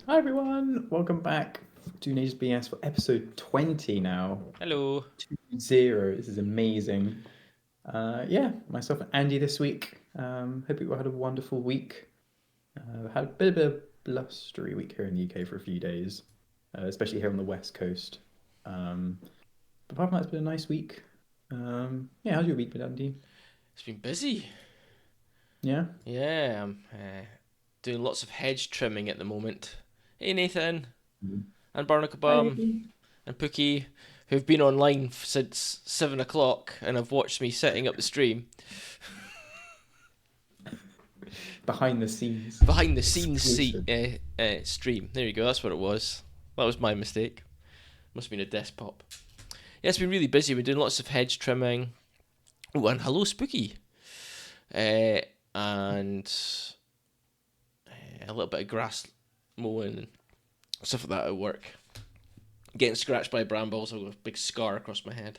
Hi everyone, welcome back to Nature's BS for episode 20 now. Hello. 20. This is amazing. Myself and Andy this week. Hope you all had a wonderful week. Had a bit of a blustery week here in the UK for a few days, especially here on the west coast. But apart from that, it's been a nice week. How's your week been, Andy? It's been busy. Yeah? Yeah, I'm doing lots of hedge trimming at the moment. Hey Nathan and Barnacle Hi. Bum and Pookie, who've been online since 7 o'clock and have watched me setting up the stream. Behind the scenes. Behind the scenes Exclusive. stream. There you go. That's what it was. That was my mistake. Must have been a desktop. Yeah, it's been really busy. We're doing lots of hedge trimming. Oh, and hello Spooky. And a little bit of grass mowing and stuff like that at work. Getting scratched by brambles. I've got a big scar across my head.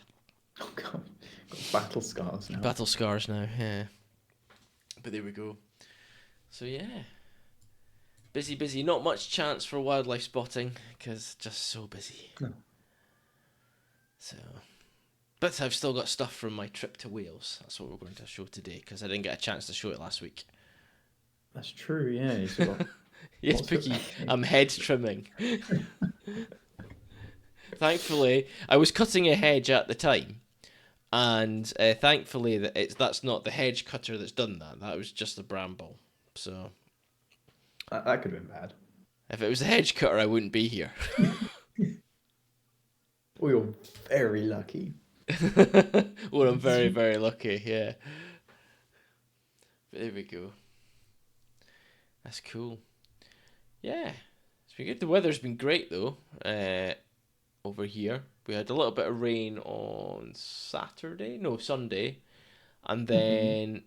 Oh god, got battle scars now. Battle scars now, yeah. But there we go. So yeah, busy, busy. Not much chance for wildlife spotting because just so busy. No. So, but I've still got stuff from my trip to Wales. That's what we're going to show today because I didn't get a chance to show it last week. That's true, yeah. You still got Yes, lots of Pookie, I'm head trimming. Thankfully, I was cutting a hedge at the time, and thankfully that's not the hedge cutter that's done that. That was just a bramble. So that could have been bad. if it was a hedge cutter, I wouldn't be here. Oh, you're very lucky. Well, I'm very, very lucky. Yeah. But there we go. That's cool. Yeah, it's been good. The weather's been great though. Over here, we had a little bit of rain on Saturday, no Sunday, and Mm-hmm.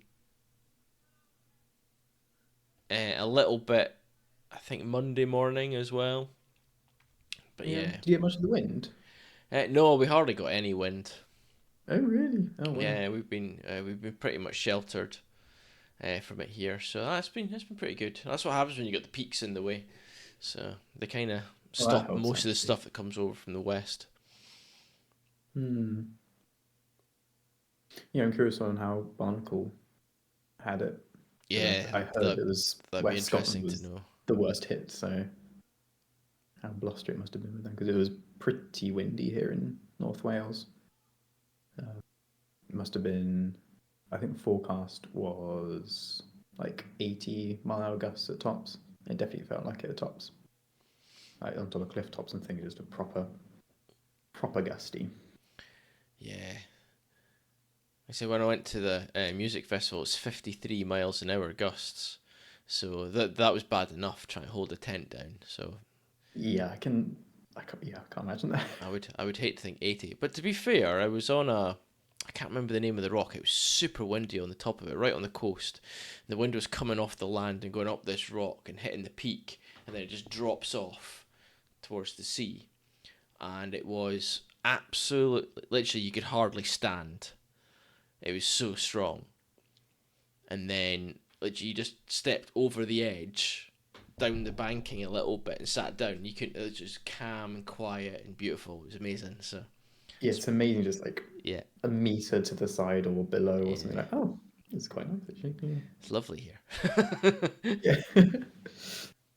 then a little bit, I think Monday morning as well. But Yeah. yeah, Did you get much of the wind? no, we hardly got any wind. Oh, really? Oh, wow. Yeah, we've been pretty much sheltered from it here, so that's been pretty good. That's what happens when you got the peaks in the way. So they kind of Well, that stop helps, most of the actually. stuff that comes over from the west. Hmm. Yeah, I'm curious on how Barnacle had it. Because Yeah, I heard that it was that'd be West Scotland interesting to was know. the worst hit, so how blustery it must have been with them. Because it was pretty windy here in North Wales. It must have been, I think the forecast was like 80-mile gusts at tops. It definitely felt like it at tops. Like on top of cliff tops and things, just a proper gusty. Yeah, I say when I went to the music festival, it's 53 miles an hour gusts. So that was bad enough trying to hold a tent down. So Yeah, I can't imagine that. I would hate to think 80. But to be fair, I was on a I can't remember the name of the rock. It was super windy on the top of it, right on the coast. The wind was coming off the land and going up this rock and hitting the peak, and then it just drops off towards the sea. And it was absolutely, literally, you could hardly stand. It was so strong. And then, literally, you just stepped over the edge, down the banking a little bit, and sat down. You couldn't. It was just calm and quiet and beautiful. It was amazing. So, Yeah, it's amazing, just like yeah, a meter to the side or below or something yeah, like. Oh, it's quite nice actually. it's lovely here. Yeah. Yeah.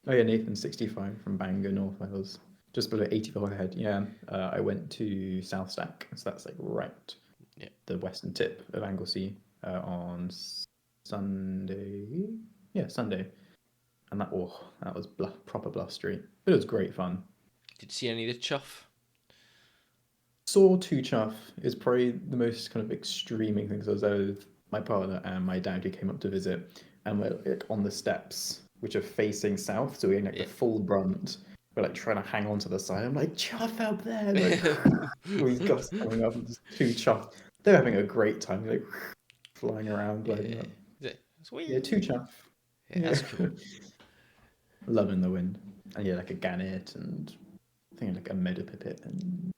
Oh yeah, Nathan 65 from Bangor, North Wales, just below 84 head. Yeah, I went to South Stack, so that's like right Yeah, the western tip of Anglesey on Sunday. Yeah, Sunday, and that was proper blustery, but it was great fun. did you see any of the chuff? Saw two chuff is probably the most kind of extreme thing. So I was there with my partner and my dad who came up to visit, and we're like on the steps which are facing south, so we're in like the Yeah. full brunt. We're like trying to hang on to the side. I'm like chuff up there, like all these gusts coming up, and there's two chuff. They're having a great time, like flying around, gliding Yeah. up. It's Yeah, two wee. chuff. Yeah, Yeah, that's cool. loving the wind, and yeah, like a gannet and I think like a meadow pipit and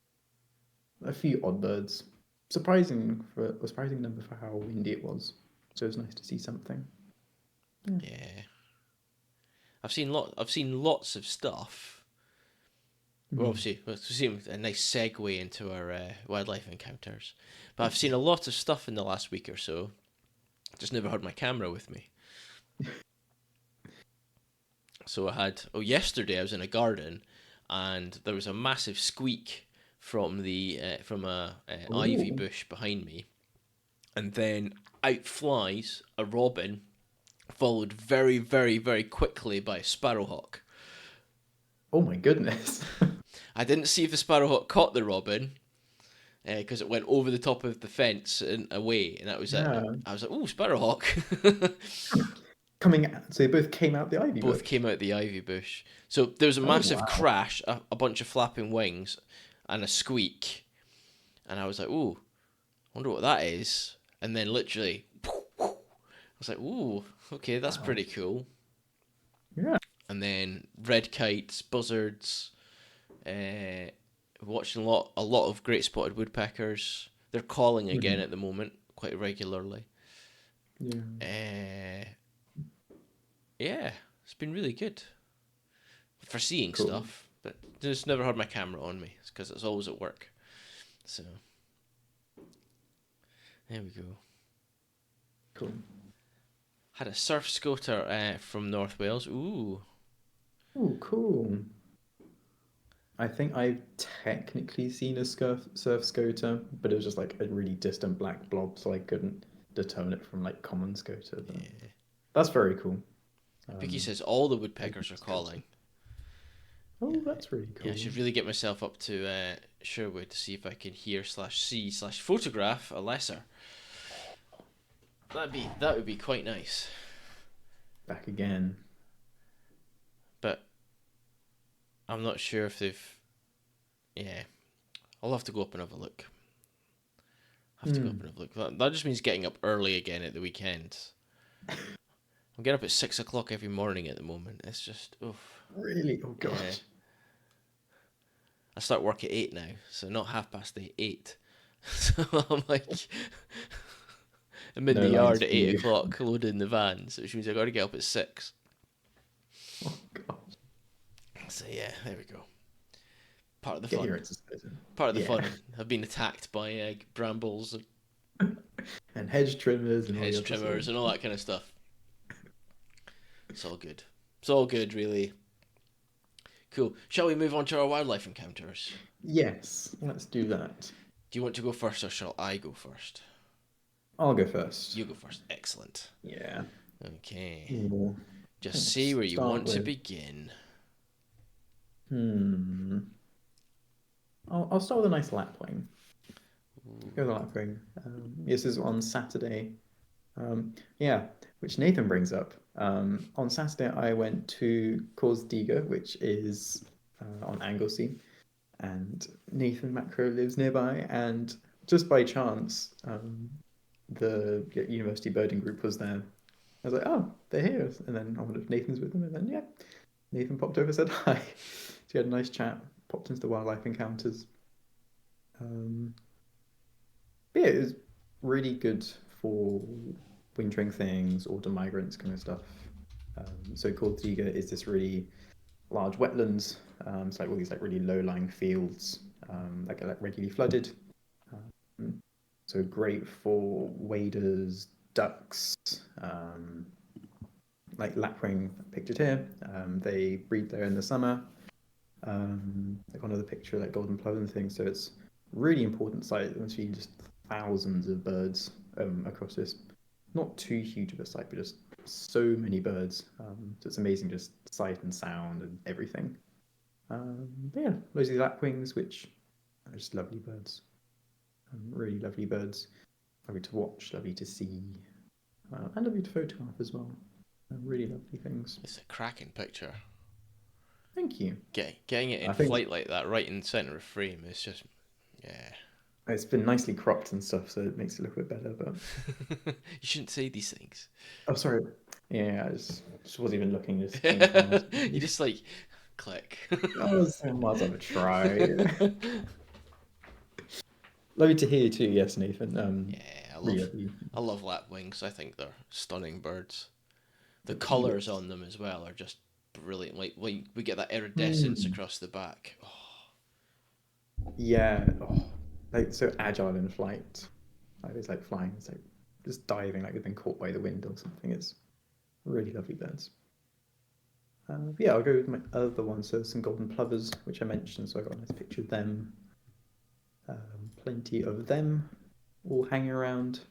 a few odd birds. Surprising number for how windy it was. So it was nice to see something. Yeah. Yeah. I've seen lots of stuff. Well, Hmm. obviously, we'll see a nice segue into our wildlife encounters. But I've seen a lot of stuff in the last week or so. Just never had my camera with me. So yesterday I was in a garden, and there was a massive squeak from a ivy Oh, bush behind me, and then out flies a robin, followed very, very, very quickly by a sparrowhawk. oh my goodness. I didn't see if the sparrowhawk caught the robin because it went over the top of the fence and away, and that was it. Yeah. I was like, "Ooh, sparrowhawk!" Coming out, so they both came out the ivy Both bush. came out the ivy bush. So there was a Oh massive wow. crash, a bunch of flapping wings, and a squeak, and I was like, "Ooh, wonder what that is." And then literally, I was like, "Ooh, okay, that's Wow. pretty cool." Yeah. And then red kites, buzzards. Uh, Watching a lot of great spotted woodpeckers. They're calling again Mhm. at the moment, quite regularly. Yeah. Uh, yeah, it's been really good for seeing Cool. stuff, but just never had my camera on me because it's always at work. So there we go. Cool. Had a surf scooter from North Wales. Ooh, Oh, cool. I think I've technically seen a surf scooter, but it was just like a really distant black blob, so I couldn't determine it from like common scooter. But yeah. that's very cool. Vicky Um, says all the very woodpeckers good are scooter. calling. Yeah, Oh, that's really yeah. I cool. should really get myself up to Sherwood to see if I can hear slash see slash photograph a lesser. That would be quite nice. Back again. But I'm not sure if they've. Yeah, I'll have to go up and have a look. Have to go up Hmm. and have a look. That just means getting up early again at the weekends. I'm getting up at 6 o'clock every morning at the moment. It's just oof. Really? Oh Yeah, gosh. I start work at 8 now, so not 8:30, 8. So I'm like, I'm in No the lines yard at for eight you. o'clock, loading the van, so which means I got to get up at 6. Oh gosh. So yeah, there we go. Part of the Get your fun. exercise in. Part of the Yeah. fun. I've been attacked by brambles and And hedge trimmers and all the hedge other stuff. trimmers and all that kind of stuff. It's all good. It's all good, really. Cool. Shall we move on to our wildlife encounters? Yes, let's do that. Do you want to go first or shall I go first? I'll go first. You go first. Excellent. Yeah. Okay. Ooh. Just see Let's where you start want to with. begin. Hmm. I'll start with a nice lapwing. Go with the lapwing. This is on Saturday. Yeah, which Nathan brings up. On Saturday, I went to Diga, which is on Anglesey, and Nathan Macro lives nearby. And just by chance, the university birding group was there. I was like, oh, they're here. And then I wondered if Nathan's with them. And then, yeah, Nathan popped over, said hi. So we had a nice chat, popped into the wildlife encounters. Um, but yeah, it was really good for wintering things, autumn migrants, kind of stuff. So Cortiga is this really large wetlands. It's like all these like really low-lying fields, like regularly flooded. Um, so great for waders, ducks, like lapwing pictured here. They breed there in the summer. Like one of the picture like golden plover and things. So it's really important site. Once you just thousands of birds across this, not too huge of a site, but just so many birds. So it's amazing, just sight and sound and everything. But yeah, those are the lapwings, which are just lovely birds. Really lovely birds. Lovely to watch, lovely to see, and lovely to photograph as well. Really lovely things. It's a cracking picture. Thank you. Getting it in I think flight like that, right in the center of frame, is just yeah. it's been nicely cropped and stuff, so it makes it look a bit better. But You shouldn't say these things. oh, sorry. Yeah, just wasn't even looking. Just came to mind. You just like click. Oh, so might as well try. Lovely to hear you too. Yes, Nathan. Yeah, Really lovely. I love lapwings. I think they're stunning birds. The The colors tulips. on them as well are just brilliant. Like we get that iridescence Mm. across the back. Oh, Yeah. Oh, like so agile in flight. Like it's like flying. It's like just diving like they've been caught by the wind or something. It's really lovely birds. Yeah, I'll go with my other one. So some golden plovers, which I mentioned. So I got a nice picture of them. Plenty of them all hanging around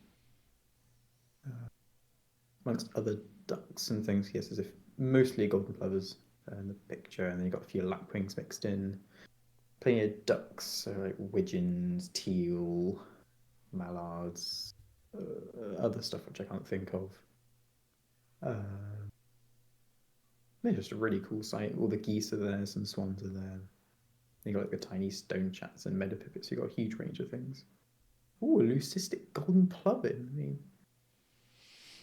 amongst other ducks and things. Yes, as if mostly golden plovers in the picture, and then you got a few lapwings mixed in. Plenty of ducks, so like widgeons, teal, mallards, other stuff which I can't think of. Uh, it's just a really cool sight. All the geese are there, some swans are there. You got like the tiny stone chats and meadow pipits. You got a huge range of things. Ooh, a leucistic golden plovin. I mean,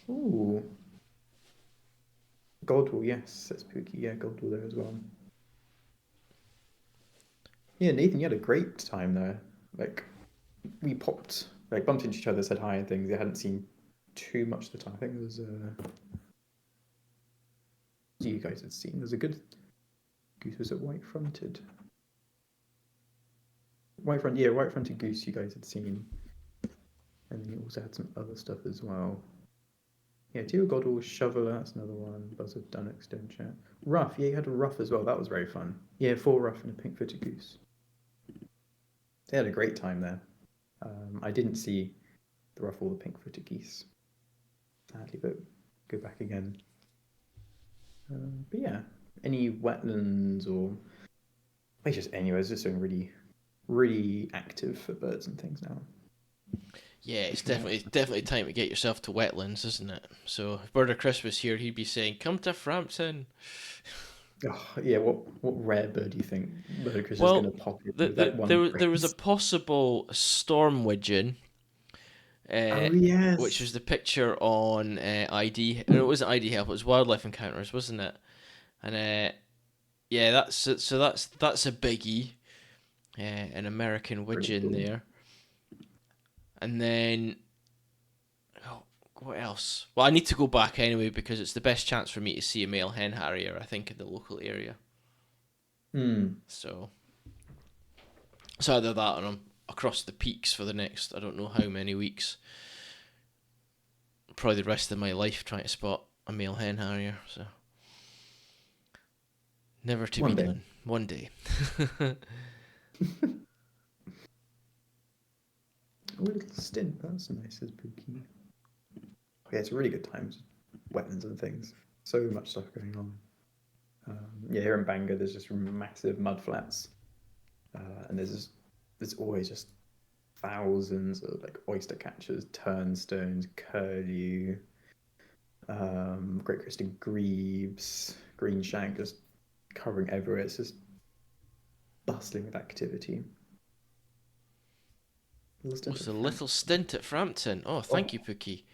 ooh, Godwall. Yes, that's Pookie. Yeah, Godwall there as well. Yeah, Nathan, you had a great time there. Like we popped, like bumped into each other, said hi and things. I hadn't seen too much of the time. I think there was you guys had seen. There's a good goose. Was it white fronted? Yeah, white fronted goose. You guys had seen, and then you also had some other stuff as well. Yeah, Teal Godwall, Shoveler, that's another one. Buzz of Dunnock, Stone Chat. Ruff, yeah, you had a Ruff as well. That was very fun. Yeah, 4 Ruff and a pink footed goose. They had a great time there. I didn't see the Ruff or the pink footed geese, sadly, but go back again. But yeah, any wetlands or just anywhere is just doing really, really active for birds and things now. yeah, it's definitely time to get yourself to wetlands, isn't it? So if Bird of Christmas here, he'd be saying, "Come to Frampton." Oh, yeah, what rare bird do you think Bird Chris is going Well, to pop in with that one there was a phrase? possible storm widgeon, uh, Oh which was yes, the picture on ID. It wasn't ID Help. It was Wildlife Encounters, wasn't it? And yeah, that's a biggie. An American pretty widgeon cool. there, and then oh, what else? Well, I need to go back anyway because it's the best chance for me to see a male hen harrier, I think, in the local area. Hmm. So either that or I'm across the peaks for the next I don't know how many weeks. Probably the rest of my life trying to spot a male hen harrier. So never to be One day. done. One day. Oh, a little stint. That's nice as Pookie. Yeah, it's a really good time. Wetlands and things. So much stuff going on. Yeah, here in Bangor, there's just massive mud flats, and there's always just thousands of like oyster catchers, turnstones, curlew, great crested grebes, green shank, just covering everywhere. It's just bustling with activity. What's a little stint at Frampton? Oh, Oh, thank you, Pookie.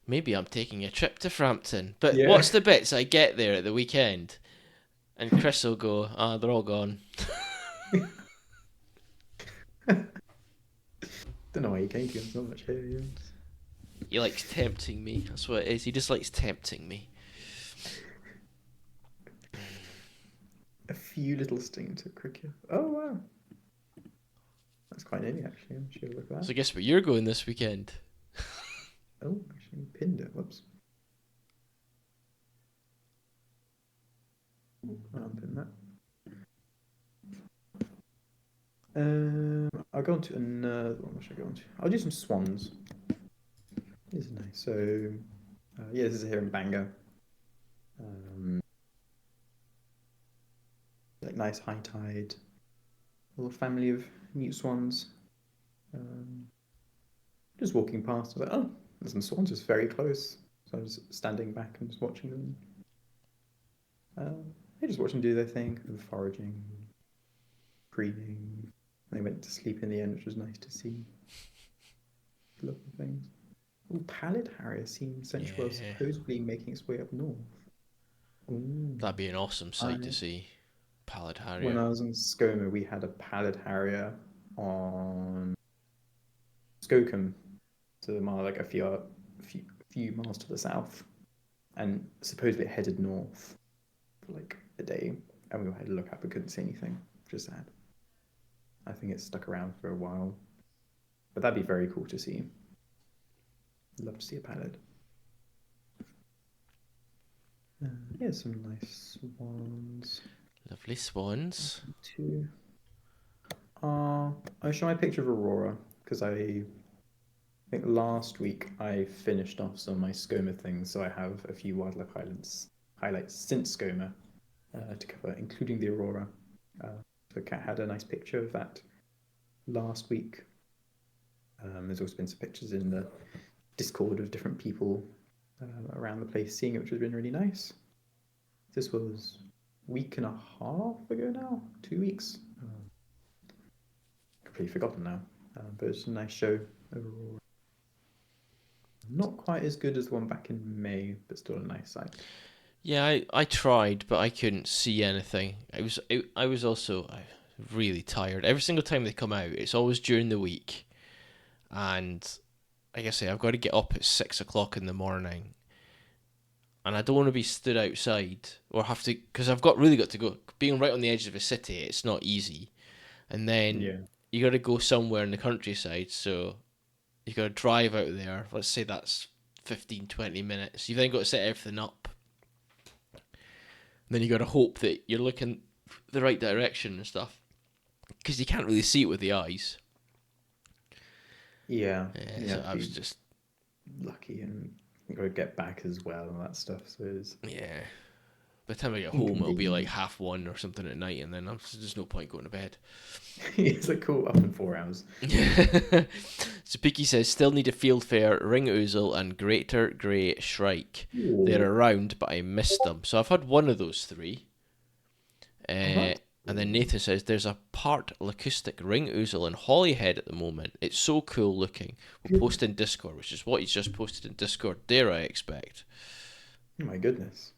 Maybe I'm taking a trip to Frampton. But yeah. what's the bits I get there at the weekend? And Chris will go, they're all gone. Don't know why he came to you so much here. Yeah. He likes tempting me. That's what it is. He just likes tempting me. A few little stings at cricket. Oh wow, that's quite nearly actually. I'm sure look at So that. guess where you're going this weekend? Oh, actually pinned it. Whoops. I'll unpin that. I'll go on to another one. What should I go on to? I'll do some swans. This is nice. So, yeah, this is here in Bangor. Like nice high tide. Little family of mute swans. Um, just walking past, I was like, oh, there's some swans just very close. So I was standing back and just watching them. I just watch them do their thing, foraging, preening. They went to sleep in the end, which was nice to see. Lovely things. Oh, pallid harrier seen Central Wales Yeah. supposedly making its way up north. Ooh. That'd be an awesome sight to see. Pallid When Harrier. I was in Skomer, we had a pallid harrier on Skokum, so like a few miles to the south, and supposedly it headed north for like a day, and we had to look up and couldn't see anything, which is sad. I think it's stuck around for a while, but that'd be very cool to see. I'd love to see a pallid. Yeah, some nice swans. Lovely swans. Two. I show my picture of Aurora because I think last week I finished off some of my Skomer things, so I have a few wildlife highlights since Skomer to cover, including the Aurora. So Kat had a nice picture of that last week. There's also been some pictures in the Discord of different people around the place seeing it, which has been really nice. This was a week and a half ago now, 2 weeks. Completely forgotten now, but it's a nice show overall. Not quite as good as the one back in May, but still a nice sight. Yeah, I tried, but I couldn't see anything. I was also really tired. Every single time they come out, it's always during the week, and like I say, I've got to get up at 6 o'clock in the morning, and I don't want to be stood outside or have to, because I've really got to go. Being right on the edge of a city, it's not easy, and then you got to go somewhere in the countryside, so you got to drive out there. Let's say that's 15, 20 minutes. You've then got to set everything up. And then you got to hope that you're looking the right direction and stuff, because you can't really see it with the eyes. Yeah, So I was just lucky, and you got to get back as well and all that stuff. So it's by the time I get home, it'll be like 1:30 or something at night, and then there's no point going to bed. It's like cool, up in 4 hours. So Peaky says, still need a field fair, ring ouzel, and greater grey shrike. Ooh. They're around, but I missed them. So I've had one of those three. And then Nathan says, there's a part leucistic ring ouzel in Holyhead at the moment. It's so cool looking. We'll post in Discord, which is what he's just posted in Discord. Dare I expect? Oh my goodness.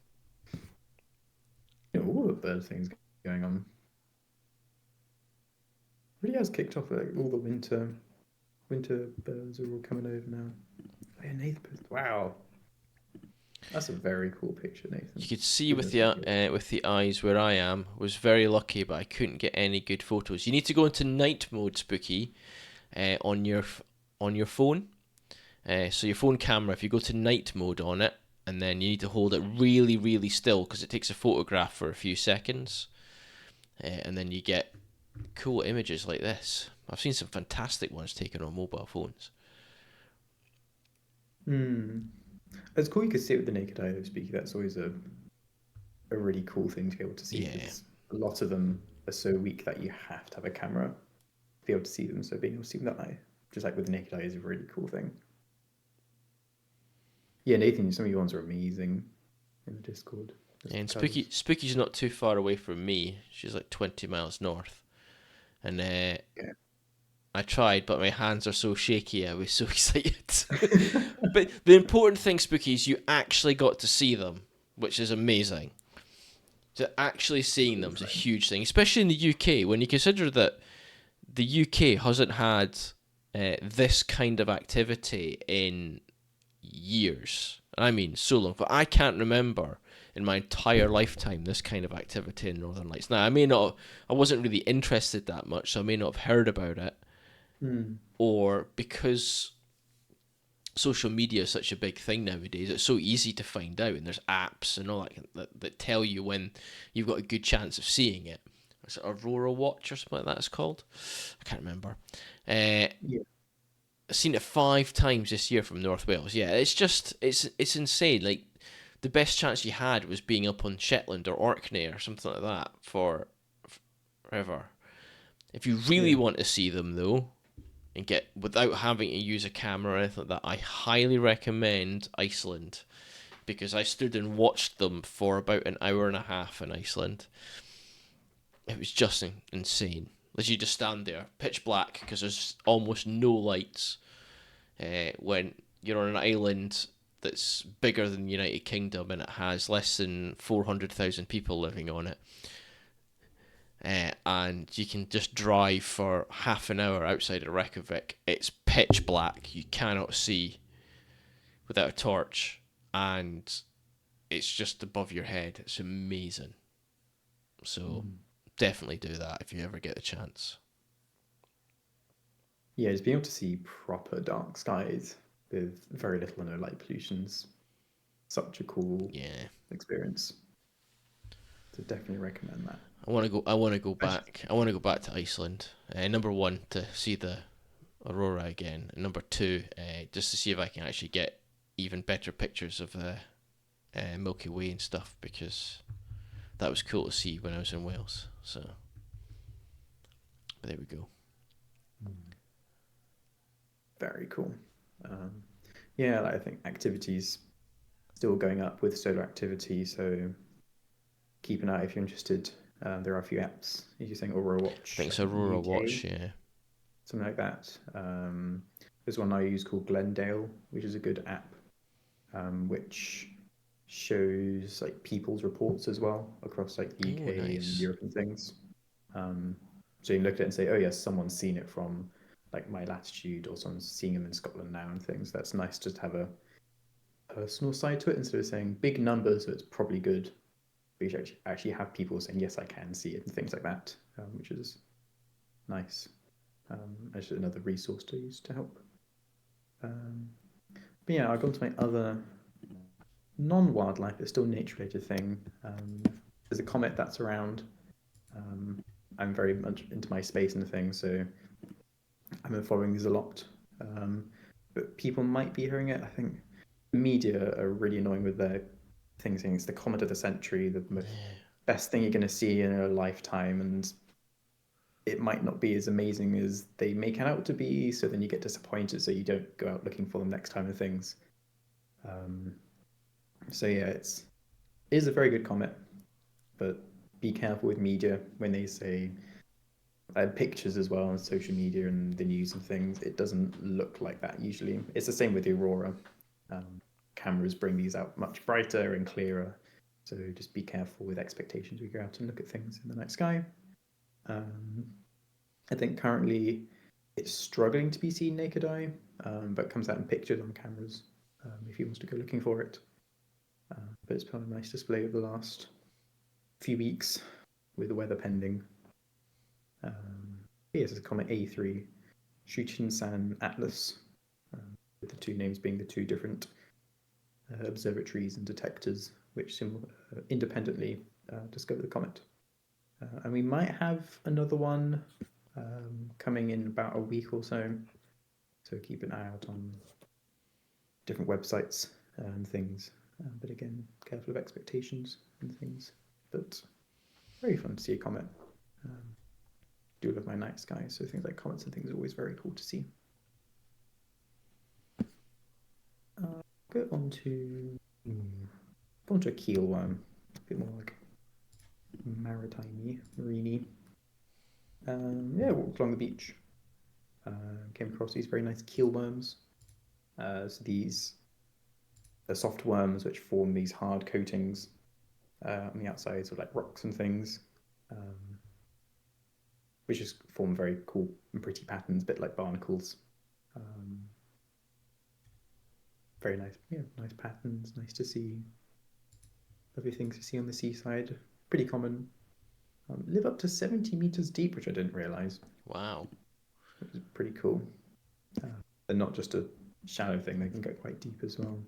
All the bird things going on. Really has kicked off, like, all the winter birds are all coming over now. Oh, yeah, Nathan, wow, that's a very cool picture, Nathan. You could see with the eyes where I am. Was very lucky, but I couldn't get any good photos. You need to go into night mode, Spooky, on your phone. So your phone camera, if you go to night mode on it, and then you need to hold it really, really still, because it takes a photograph for a few seconds, and then you get cool images like this. I've seen some fantastic ones taken on mobile phones. It's cool you can see it with the naked eye, though, Speaky. That's always a really cool thing to be able to see. Yeah. A lot of them are so weak that you have to have a camera to be able to see them. So being able to see them that eye, just like with the naked eye, is a really cool thing. Yeah, Nathan, some of your ones are amazing in the Discord. And Spooky's not too far away from me. She's like 20 miles north. And I tried, but my hands are so shaky. I was so excited. But the important thing, Spooky, is you actually got to see them, which is amazing. So actually seeing them is a huge thing, especially in the UK, when you consider that the UK hasn't had this kind of activity in years. I mean, so long. But I can't remember in my entire lifetime this kind of activity in Northern Lights. Now, I wasn't really interested that much, so I may not have heard about it. Or because social media is such a big thing nowadays, it's so easy to find out, and there's apps and all that tell you when you've got a good chance of seeing it. Is it Aurora Watch or something like that it's called? I can't remember. I've seen it 5 times this year from North Wales. Yeah, it's insane. Like, the best chance you had was being up on Shetland or Orkney or something like that for forever. If you really want to see them, though, and get without having to use a camera or anything like that, I highly recommend Iceland, because I stood and watched them for about an hour and a half in Iceland. It was just insane. As you just stand there, pitch black, because there's almost no lights. When you're on an island that's bigger than the United Kingdom, and it has less than 400,000 people living on it. And you can just drive for half an hour outside of Reykjavik. It's pitch black. You cannot see without a torch. And it's just above your head. It's amazing. So Mm. definitely do that if you ever get the chance. Yeah, just being able to see proper dark skies with very little or no light pollution's such a cool Yeah. experience. So definitely recommend that. I want to go. I want to go Actually, back. I want to go back to Iceland. Number one, to see the aurora again. And number two, just to see if I can actually get even better pictures of the Milky Way and stuff, because that was cool to see when I was in Wales. So, but there we go. very cool. Um, yeah, like I think activities still going up with solar activity, so keep an eye if you're interested. There are a few apps. You're saying Aurora I Watch, think I it's think Aurora UK, Watch. Yeah. something like that. There's one I use called Glendale, which is a good app, which shows like people's reports as well across like the Oh, UK and nice. Europe and things. Um, so you can look at it and say, oh yes, someone's seen it from like my latitude, or someone's seeing them in Scotland now and things. That's nice just to have a personal side to it instead of saying big numbers, so it's probably good. But you actually have people saying, yes, I can see it and things like that, which is nice. As another resource to use to help. Um, but yeah, I'll go on to my other non-wildlife but still nature-related thing. There's a comet that's around. Um, I'm very much into my space and things, so I've been following these a lot. But people might be hearing it. I think the media are really annoying with their things saying it's the comet of the century, the best thing you're going to see in a lifetime, and it might not be as amazing as they make it out to be. So then you get disappointed, so you don't go out looking for them next time and things. Um, so yeah, it is a very good comet, but be careful with media when they say pictures as well on social media and the news and things. It doesn't look like that usually. It's the same with the aurora. Um, Cameras bring these out much brighter and clearer, so just be careful with expectations when you go out and look at things in the night sky. Um, I think currently it's struggling to be seen naked eye, but comes out in pictures on cameras if he wants to go looking for it. But it's been a nice display over the last few weeks with the weather pending. Yes, it's a Comet A3, Shuchin-san Atlas, with the two names being the two different observatories and detectors which independently discover the comet. And we might have another one coming in about a week or so. So keep an eye out on different websites and things. But again, careful of expectations and things. But very fun to see a comet. Um, do love my night sky, so things like comets and things are always very cool to see. Go on to a keel worm, a bit more like maritime-y, marine. Yeah, walked along the beach. Came across these very nice keel worms. So these are soft worms which form these hard coatings on the outsides of like rocks and things, um, which just form very cool and pretty patterns, a bit like barnacles. Um, very nice, yeah, nice patterns, nice to see. Lovely things to see on the seaside. Pretty common. Live up to 70 meters deep, which I didn't realize. Wow. Which is pretty cool. They're not just a shallow thing; they can go quite deep as well.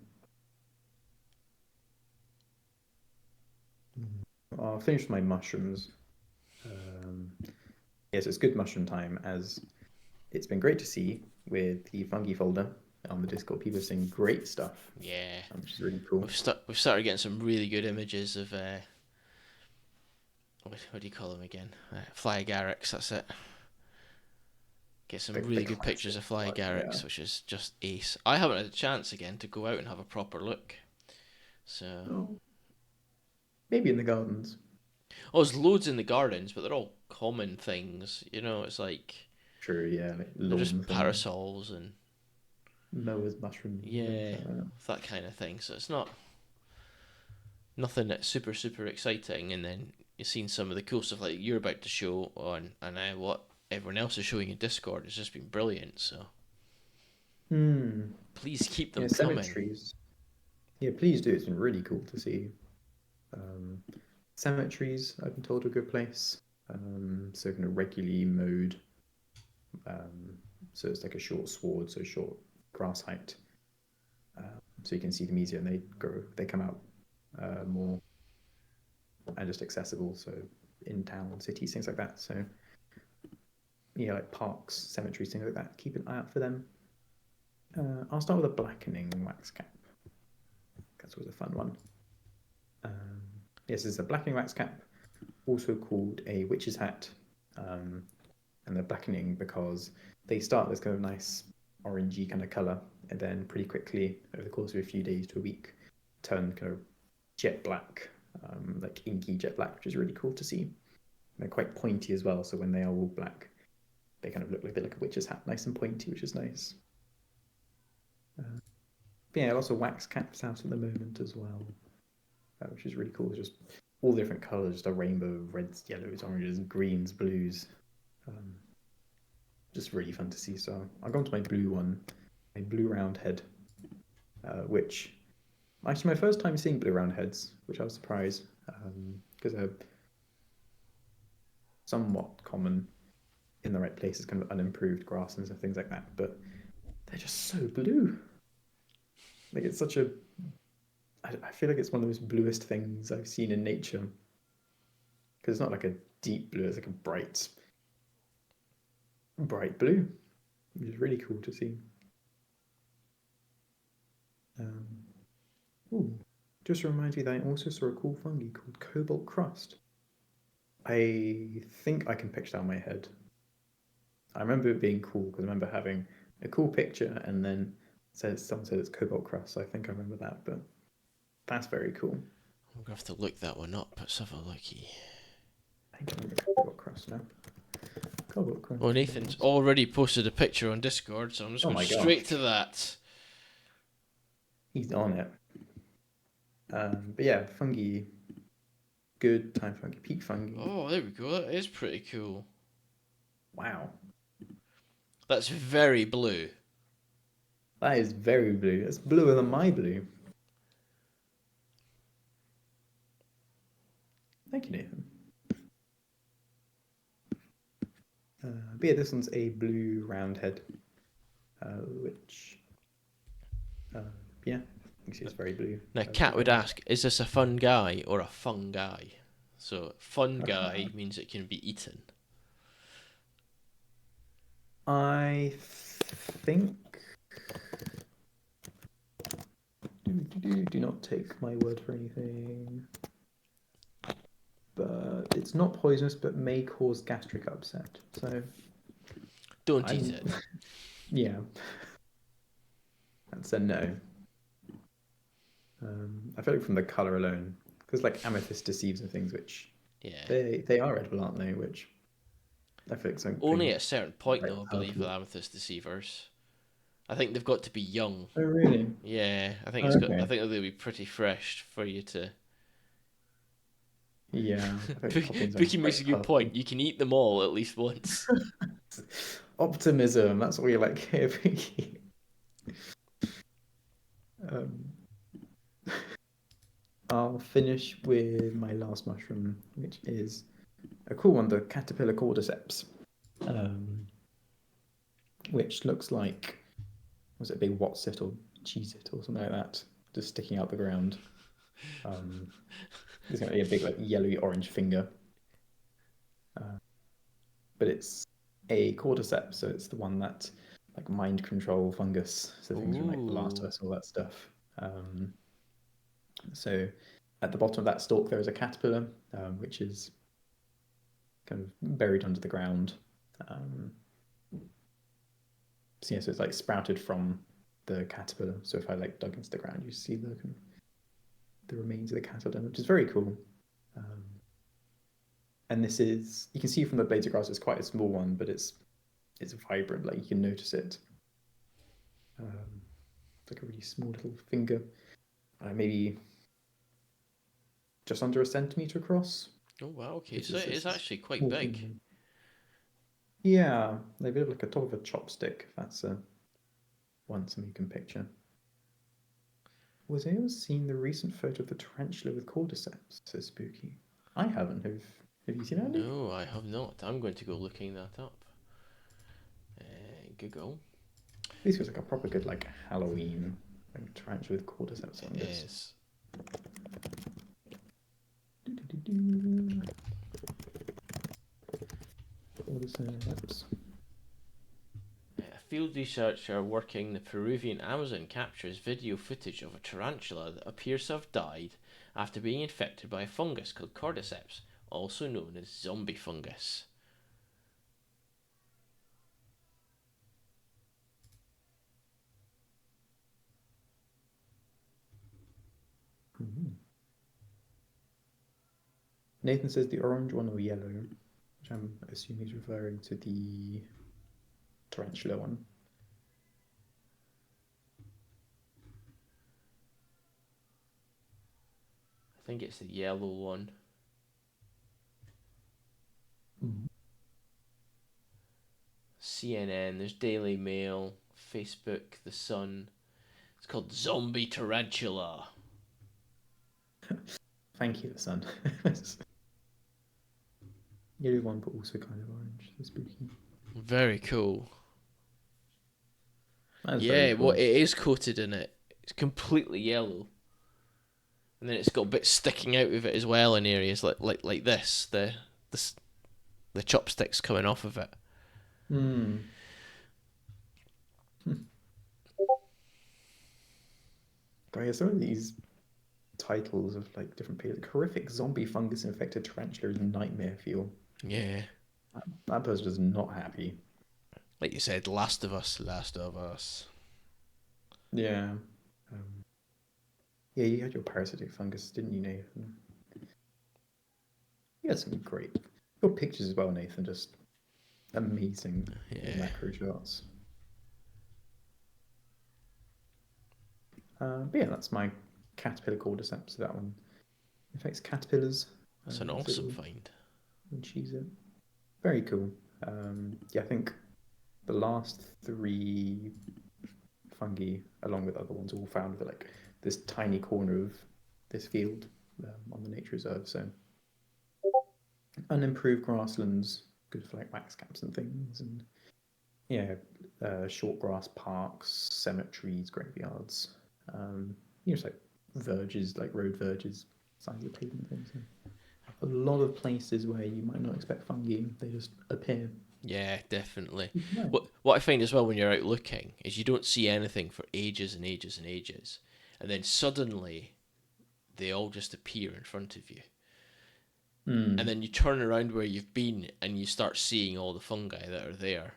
I'll finish my mushrooms. Yes, it's good mushroom time, as it's been great to see with the fungi folder on the Discord. People are saying great stuff, Yeah. which is really cool. We've started getting some really good images of what do you call them again? Fly agarics. That's it. Get some The really good pictures classic of fly one, yeah. agarics, which is just ace. I haven't had a chance again to go out and have a proper look. So, Oh, maybe in the gardens. oh, there's loads in the gardens, but they're all common things. You know, it's like Sure, yeah, like they're just lawn things, parasols and mowers, mushrooms, and things yeah, like that. that kind of thing. So it's not nothing that's super exciting. And then you've seen some of the cool stuff like you're about to show on, and what everyone else is showing in Discord has just been brilliant. So Hmm. please keep Yeah, them coming. cemeteries. Yeah, please do. It's been really cool to see. Um, Cemeteries, I've been told, are a good place. So kind of regularly mowed. So it's like a short sward, so short grass height. So you can see them easier, and they come out more and just accessible. So in town, cities, things like that. So yeah, like parks, cemeteries, things like that. Keep an eye out for them. I'll start with a blackening wax cap. That's always a fun one. Yes, it's a blackening wax cap, also called a witch's hat. And they're blackening because they start this kind of nice orangey kind of colour, and then pretty quickly, over the course of a few days to a week, turn kind of jet black, like inky jet black, which is really cool to see. And they're quite pointy as well, so when they are all black, they kind of look like a witch's hat, nice and pointy, which is nice. But yeah, lots of wax caps out at the moment as well, which is really cool. It's just all different colours, just a rainbow of reds, yellows, oranges, greens, blues. Just really fun to see. So I'll go on to my blue one, my blue round head, which actually my first time seeing blue round heads, which I was surprised because they're somewhat common in the right places, kind of unimproved grasslands and things like that. But they're just so blue. Like it's such a, I feel like it's one of the most bluest things I've seen in nature. Because it's not like a deep blue; it's like a bright blue, which is really cool to see. Just reminds me that I also saw a cool fungi called cobalt crust. I think I can picture that in my head. I remember it being cool because I remember having a cool picture and then someone said it's cobalt crust. So I think I remember that, but that's very cool. I'm gonna have to look that one up. Let's have a looky. I think I remember cobalt crust now. Cobalt crust. Well, Nathan's already posted a picture on Discord, so I'm just going straight to that. He's on it. But yeah, fungi. Good time fungi, peak fungi. Oh, there we go. That is pretty cool. Wow. That's very blue. That is very blue. It's bluer than my blue. Thank you, Nathan. But yeah, this one's a blue round head, which, yeah, you see it's very blue. Now, Kat would ask, is this a fun guy or a fungi? So, fun guy means it can be eaten. I think... Do not take my word for anything. But it's not poisonous, but may cause gastric upset. So don't eat it. Yeah, that's a no. I feel like from the color alone, because like amethyst deceives and things, which they are edible, aren't they? Which I feel like something only at a certain point, though. I believe with amethyst deceivers, I think they've got to be young. Oh really? Yeah, I think it's got. I think they'll be pretty fresh for you to. Yeah. Bookie makes a good point. You can eat them all at least once. Optimism. That's what we like here, Bookie. I'll finish with my last mushroom, which is a cool one, the caterpillar cordyceps, which looks like, was it a big What's-It or Cheez-It or something like that, just sticking out the ground. There's going to be a big like yellowy orange finger, but it's a cordyceps, so it's the one that like mind control fungus, so things from like The Last of Us, all that stuff. So at the bottom of that stalk there is a caterpillar, which is kind of buried under the ground. So yeah, so it's like sprouted from the caterpillar. So if I like dug into the ground, you see the remains of the caterpillar, which is very cool. And this is, you can see from the blades of grass, it's quite a small one, but it's vibrant. Like you can notice it. It's like a really small little finger, maybe just under a centimeter across. Oh wow! Okay, so it's actually quite big. Finger. Yeah, a bit of like a top of a chopstick. If that's something you can picture. Was anyone seen the recent photo of the tarantula with cordyceps? So spooky. I haven't. Have you seen Andy? No, I have not. I'm going to go looking that up. Google. This was like a proper good like Halloween like tarantula with cordyceps It fungus. is. Cordyceps. A field researcher working the Peruvian Amazon captures video footage of a tarantula that appears to have died after being infected by a fungus called cordyceps, also known as zombie fungus. Mhm. Nathan says the orange one or yellow, which I'm assuming is referring to the tarantula one. I think it's the yellow one. Mm. CNN, there's Daily Mail, Facebook, The Sun. It's called Zombie Tarantula. Thank you, the sun. Yellow one, but also kind of orange. So spooky. Very cool. That's very Yeah, well, cool. it is coated in it. It's completely yellow, and then it's got bits sticking out of it as well in areas like this. The chopsticks coming off of it. Hmm. Guys, some of these titles of like different pages. Horrific zombie fungus infected tarantula's nightmare fuel. Yeah, That person is not happy. like you said, Last of Us, Last of Us. Yeah. Um, yeah, you had your parasitic fungus, didn't you, Nathan? You had some great. Your pictures as well, Nathan. Just amazing Yeah. macro shots. But yeah, that's my caterpillar cordyceps. So that one affects caterpillars. That's an So awesome it'll find. cheese it. Very cool. Yeah, I think the last three fungi, along with other ones, all found with like this tiny corner of this field on the nature reserve. So unimproved grasslands, good for like wax caps and things, and yeah, short grass parks, cemeteries, graveyards. Just like verges, like road verges, sides of pavement things. So a lot of places where you might not expect fungi, they just appear. Yeah, definitely. Right. What I find as well when you're out looking is you don't see anything for ages and ages and ages, and then suddenly they all just appear in front of you. And then you turn around where you've been and you start seeing all the fungi that are there.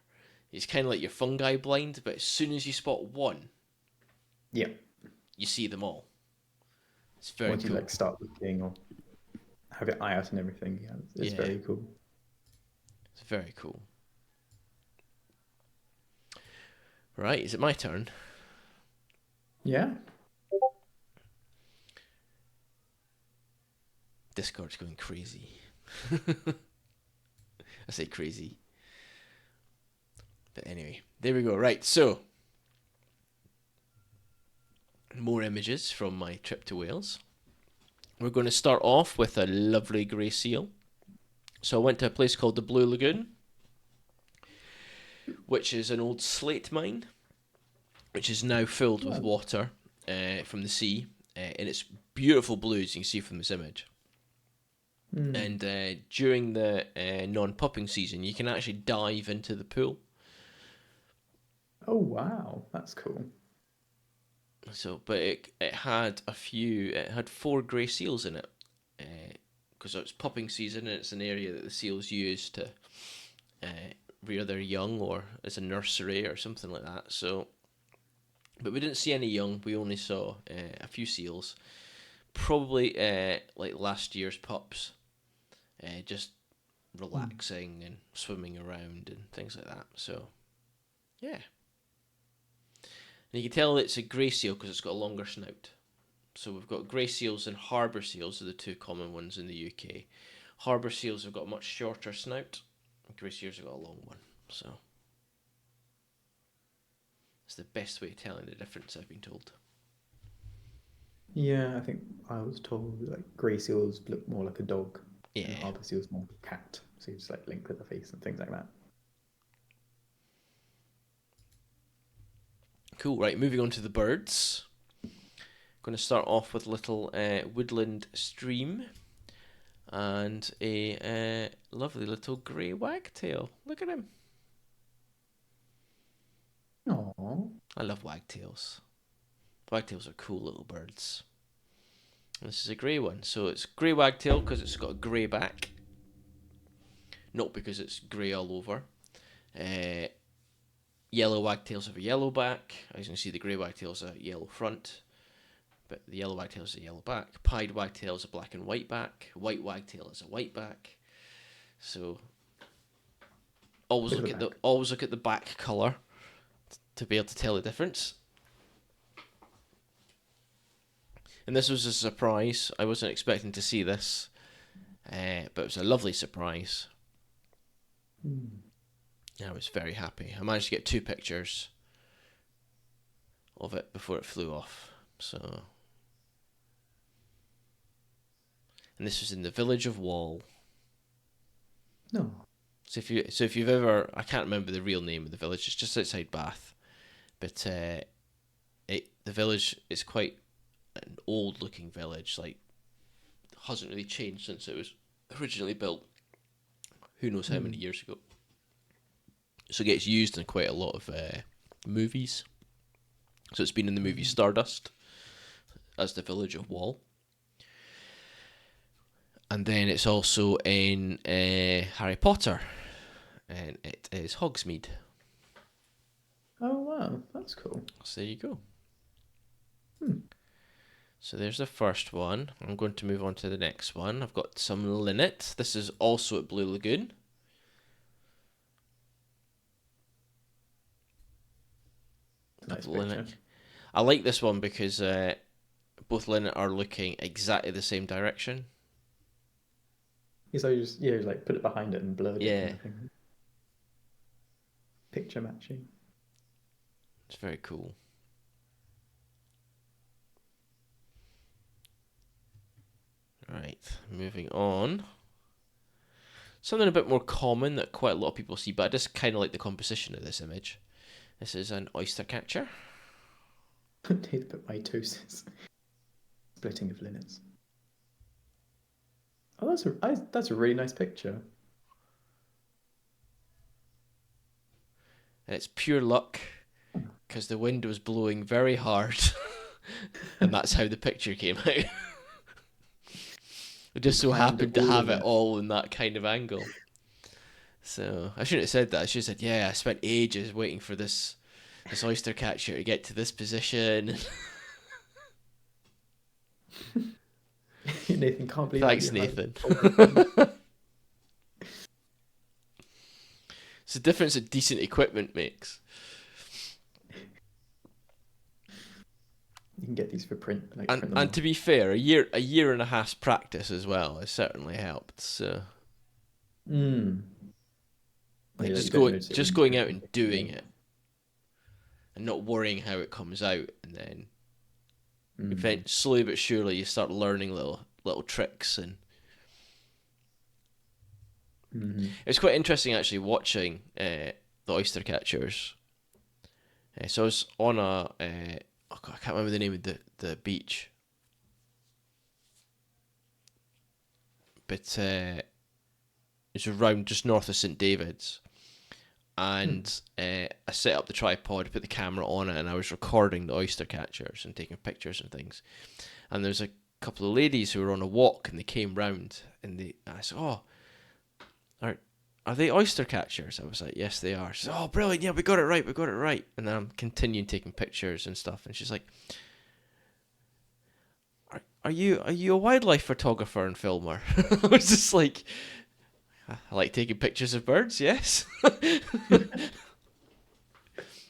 It's kind of like you're fungi blind, but as soon as you spot one, Yeah. you see them all. It's very Once you cool. like start looking or have your eye out and everything, yeah, it's Yeah, very cool. it's very cool. Right, is it my turn? Yeah. Discord's going crazy. I say crazy. But anyway, there we go. Right, so more images from my trip to Wales. We're going to start off with a lovely grey seal. So I went to a place called the Blue Lagoon, which is an old slate mine, which is now filled with Well, water from the sea, and it's beautiful blue as you can see from this image. And during the non-popping season, you can actually dive into the pool. oh wow, that's cool. So, but it had it had 4 grey seals in it, because it's popping season and it's an area that the seals use to rear their young or as a nursery or something like that. So, but we didn't see any young. We only saw a few seals, probably like last year's pups, just relaxing and swimming around and things like that. So, yeah. And you can tell it's a grey seal because it's got a longer snout. So we've got grey seals and harbour seals are the 2 common ones in the UK. Harbour seals have got a much shorter snout. Grey seals have got a long one. So it's the best way of telling the difference, I've been told. Yeah, I think I was told like grey seals look more like a dog. Yeah. And Harbour Seal's more cat, so you just like link with the face and things like that. Cool. Right, moving on to the birds. Going to start off with a little woodland stream and a lovely little grey wagtail. Look at him. Aww. I love wagtails. Wagtails are cool little birds. This is a grey one. So it's grey wagtail because it's got a grey back. Not because it's grey all over. Yellow wagtails have a yellow back. As you can see, the grey wagtails a yellow front. But the yellow wagtail is a yellow back. Pied wagtail is a black and white back. White wagtail is a white back. So always look at the back colour to be able to tell the difference. And this was a surprise. I wasn't expecting to see this, but it was a lovely surprise. I was very happy. I managed to get 2 pictures of it before it flew off. So, and this was in the village of Wall. No. So if you've ever, I can't remember the real name of the village. It's just outside Bath, but the village is quite an old looking village. Like, hasn't really changed since it was originally built. Who knows how many years ago. So it gets used in quite a lot of movies. So it's been in the movie Stardust as the village of Wall. And then it's also in Harry Potter. And it is Hogsmeade. Oh, wow. That's cool. So there you go. So there's the first one. I'm going to move on to the next one. I've got some linnet. This is also at Blue Lagoon. Nice linnet. picture. I like this one because both linnet are looking exactly the same direction. Yeah, so you just like put it behind it and blurred it. Yeah. Picture matching. It's very cool. Right, moving on. Something a bit more common that quite a lot of people see, but I just kind of like the composition of this image. This is an oyster catcher. Need to put mitosis. Splitting of linnets. Oh, that's a really nice picture. And it's pure luck because the wind was blowing very hard, and that's how the picture came out. It just so happened to have it all in that kind of angle. So I shouldn't have said that. I should have said, yeah, I spent ages waiting for this oyster catcher to get to this position. Nathan can't believe. Thanks, Nathan. It's the difference that decent equipment makes. You can get these for print. And to be fair, a year and a half's practice as well has certainly helped. So, like just going out and doing it, and not worrying how it comes out, and then slowly but surely you start learning little tricks, and it's quite interesting actually watching the oyster catchers. So I was on I can't remember the name of the beach, but it's around just north of St David's, and I set up the tripod, put the camera on it, and I was recording the oyster catchers and taking pictures and things. And there's a couple of ladies who were on a walk, and they came round, and I said, "Oh, are they oyster catchers?" I was like, "Yes, they are." She said, "Oh, brilliant! Yeah, we got it right." And then I'm continuing taking pictures and stuff, and she's like, "Are you a wildlife photographer and filmer?" I was just like, "I like taking pictures of birds, yes."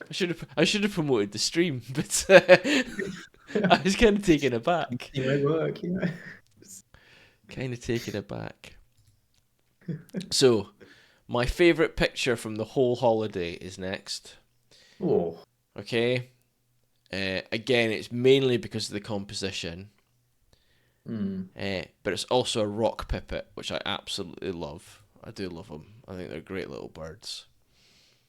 I should have promoted the stream, but I was kind of taken aback. You know, work, Kind of taken aback. So, my favourite picture from the whole holiday is next. Oh. Okay. Again, it's mainly because of the composition. Mm. But it's also a rock pipit, which I absolutely love. I do love them. I think they're great little birds.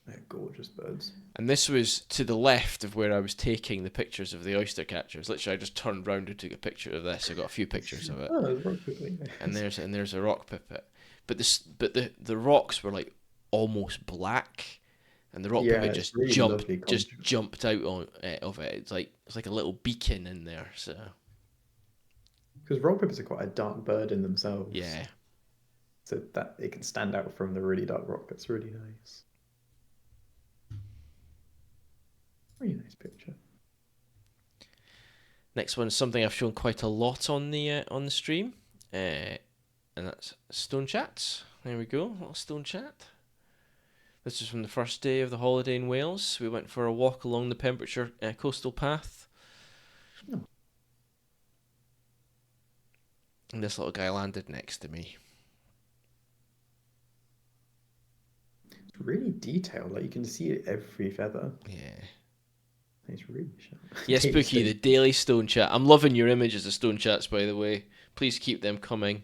They're gorgeous birds. And this was to the left of where I was taking the pictures of the oyster catchers. Literally, I just turned round and took a picture of this. I got a few pictures of it. Oh, there's rock quickly. And there's a rock pipit. But the rocks were like almost black, and the rock Yeah, pipit it's just really jumped lovely just contrast. jumped out of it. It's like a little beacon in there. So Because rock pippers are quite a dark bird in themselves, yeah. so that it can stand out from the really dark rock. That's really nice. Really nice picture. Next one is something I've shown quite a lot on the stream, and that's stone chats. There we go, a little stone chat. This is from the first day of the holiday in Wales. We went for a walk along the Pembrokeshire coastal path, Oh, and this little guy landed next to me. it's really detailed. Like you can see every feather. Yeah. It's really sharp. Yes, Daily Spooky, the stone. daily stone chat. I'm loving your images of stone chats, by the way. Please keep them coming.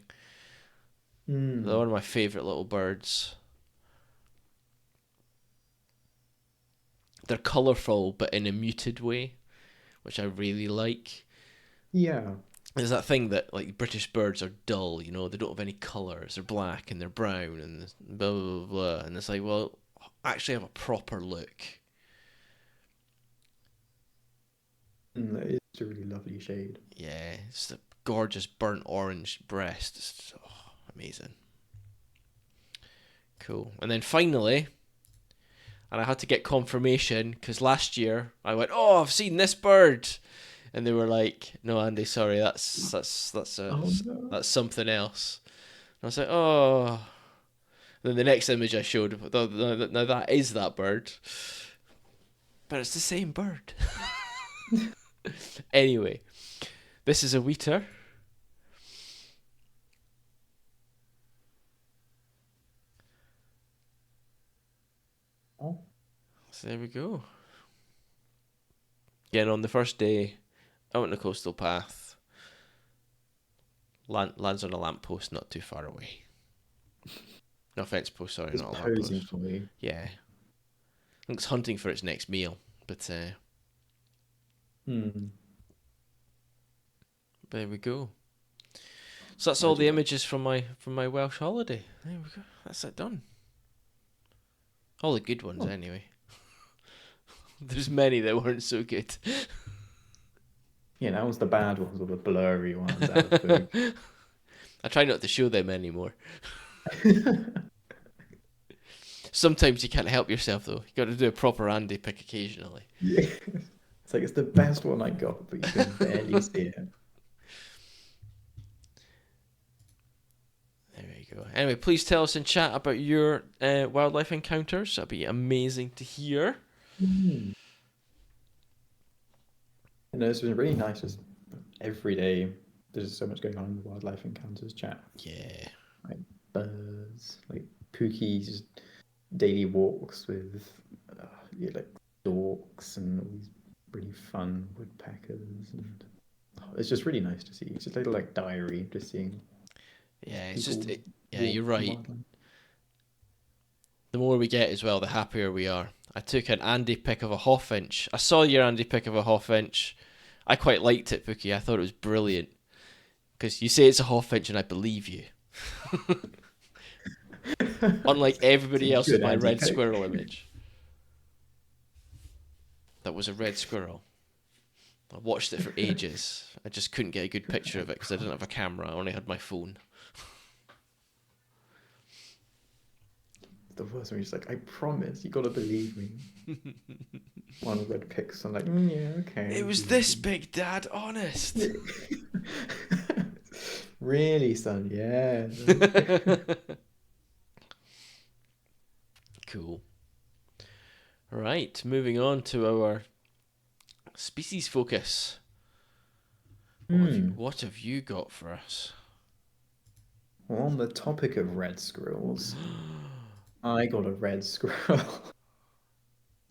They're Mm. one of my favourite little birds. They're colourful, but in a muted way, which I really like. Yeah. There's that thing that like British birds are dull, they don't have any colours. They're black and they're brown and blah blah blah blah. And it's like, well, actually have a proper look. It's a really lovely shade. Yeah, it's a gorgeous burnt orange breast. It's amazing. Cool. And then finally, and I had to get confirmation because last year I went, "Oh, I've seen this bird," and they were like, "No, Andy, sorry, Oh no. that's something else." And I was like, "Oh." Then the next image I showed, now that is that bird, but it's the same bird. Anyway, this is a wheater. Oh. So there we go. Again, on the first day, out on the coastal path, lands on a lamppost not too far away. No fence post, sorry, It's not a posing lamppost. for you. Yeah. I think it's hunting for its next meal, but Hmm. there we go. So that's I all the do like. images from my Welsh holiday. There we go. That's it done. All the good ones, Oh. anyway. There's many that weren't so good. Yeah, that was the bad ones or the blurry ones out of focus. I try not to show them anymore. Sometimes you can't help yourself, though. You got to do a proper Andy pick occasionally. Yeah. It's like it's the best one I got, but you can barely see it. There we go. Anyway, please tell us in chat about your wildlife encounters. That'd be amazing to hear. Mm. It's been really nice. Just every day, there's so much going on in the wildlife encounters chat. Yeah. Like birds, like Pookie's daily walks with yeah, like storks and all these really fun woodpeckers, and it's just really nice to see. It's just a little like diary, just seeing Yeah, it's people just, yeah, walk you're the right. wildlife. The more we get as well, the happier we are. I took an Andy pick of a Hawfinch. I saw your Andy pick of a Hawfinch. I quite liked it, Pookie. I thought it was brilliant. Because you say it's a Hawfinch and I believe you. Unlike It's a everybody else with good my red anti-pick. squirrel image. That was a red squirrel. I watched it for ages. I just couldn't get a good picture of it because I didn't have a camera. I only had my phone. The first one, he's like, I promise, you gotta believe me. One red picks, I'm like, yeah, okay. It was this big, Dad. Honest. Really, son? Yeah. Cool. Right, moving on to our species focus. What have you got for us? Well, on the topic of red squirrels, I got a red squirrel.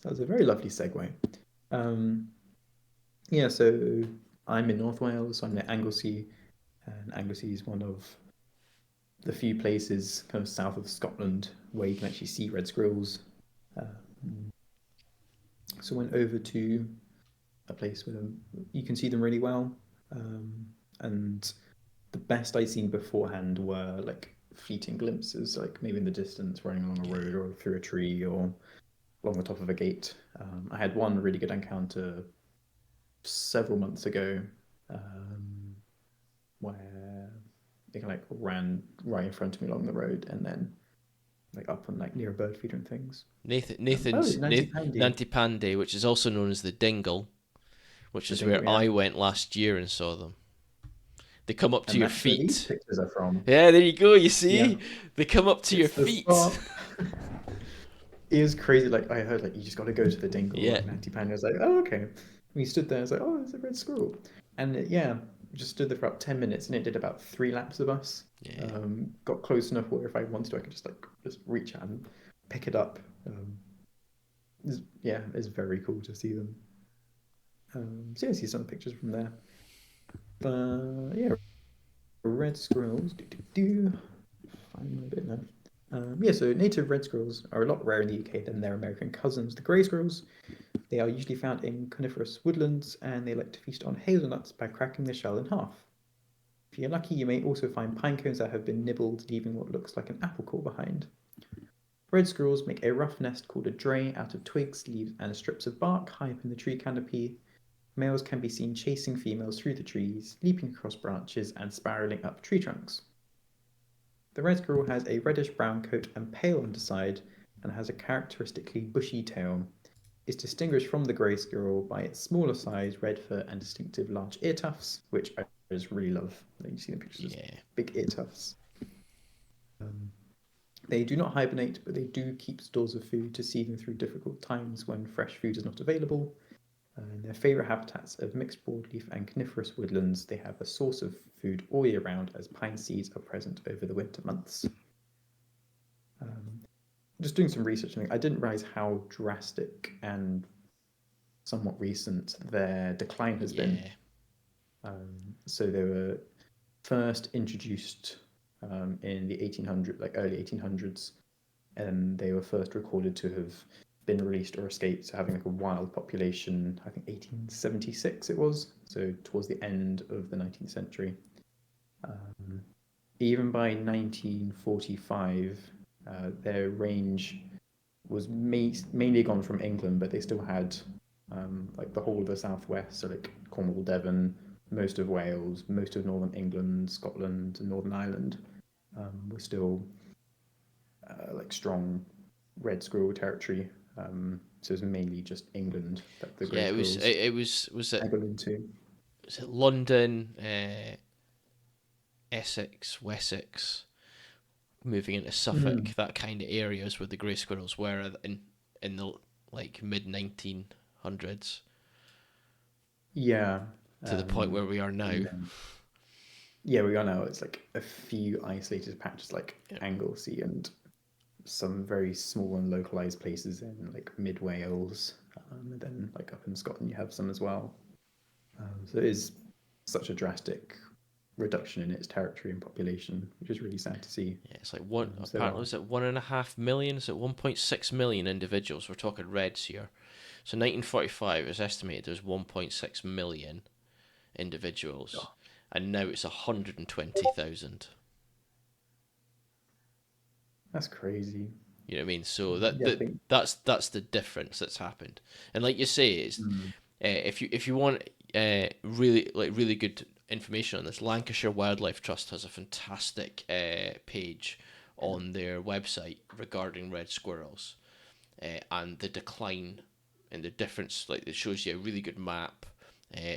That's a very lovely segue. Yeah, so I'm in North Wales, I'm near Anglesey, And Anglesey is one of the few places kind of south of Scotland where you can actually see red squirrels. So I went over to a place where you can see them really well. And the best I'd seen beforehand were like fleeting glimpses, like maybe in the distance running along a road or through a tree or along the top of a gate. I had one really good encounter several months ago where they like ran right in front of me along the road and then like up on like near a bird feeder and things. Nathan's Nancy Pandy, Nanti Pandy, which is also known as the Dingle, which the is dingle, where yeah. I went last year and saw them. They come up to And your that's where these feet. pictures are from. Yeah, there you go. You Yeah, see, they come up to your it's the feet. spot. It was crazy. Like I heard, like you just got to go to the dingle. Yeah, Like Nancy Pandy was like, oh okay. We stood there. I was like, oh, it's a red squirrel. And yeah, we just stood there for about 10 minutes, and it did about 3 laps of us. yeah, Got close enough where if I wanted to, I could just reach out and pick it up. Yeah, it's very cool to see them. So yeah, I see some pictures from there. But yeah, red squirrels. Find my bit now. Yeah, so native red squirrels are a lot rarer in the UK than their American cousins, the grey squirrels. They are usually found in coniferous woodlands, and they like to feast on hazelnuts by cracking the shell in half. If you're lucky, you may also find pine cones that have been nibbled, leaving what looks like an apple core behind. Red squirrels make a rough nest called a dray out of twigs, leaves, and strips of bark high up in the tree canopy. Males can be seen chasing females through the trees, leaping across branches, and spiraling up tree trunks. The red squirrel has a reddish-brown coat and pale underside, and has a characteristically bushy tail. It's distinguished from the grey squirrel by its smaller size, red fur, and distinctive large ear tufts, which I just really love. You see the pictures, yeah. big ear tufts. They do not hibernate, but they do keep stores of food to see them through difficult times when fresh food is not available. In their favourite habitats of mixed broadleaf and coniferous woodlands, they have a source of food all year round, as pine seeds are present over the winter months. Just doing some research, I didn't realise how drastic and somewhat recent their decline has been. So they were first introduced in the 1800s, like early 1800s, and they were first recorded to have been released or escaped, so having like a wild population. I think 1876 it was, so towards the end of the 19th century. Even by 1945, their range was mainly gone from England, but they still had like the whole of the southwest, so like Cornwall, Devon, most of Wales, most of northern England, Scotland, and Northern Ireland were still like strong red squirrel territory. So it was mainly just England that the grey Yeah, squirrels it was it angled into. was it London, Essex, Wessex, moving into Suffolk, that kind of areas where the grey squirrels were in the like mid 1900s Yeah. to the point where we are now. Yeah, we are now. It's like a few isolated patches like Anglesey and some very small and localized places in like mid Wales, and then like up in Scotland you have some as well. So it is such a drastic reduction in its territory and population, which is really sad to see. Yeah, it's like one. So Apparently, is it 1.5 million? Is it 1.6 million individuals? We're talking reds here. So 1945 it was estimated there was 1.6 million individuals, and now it's 120,000. that's crazy. You know what I mean? So Yeah, I think. that's the difference that's happened. And like you say, it's if you want really good information on this, Lancashire Wildlife Trust has a fantastic page on their website regarding red squirrels and the decline and the difference. Like it shows you a really good map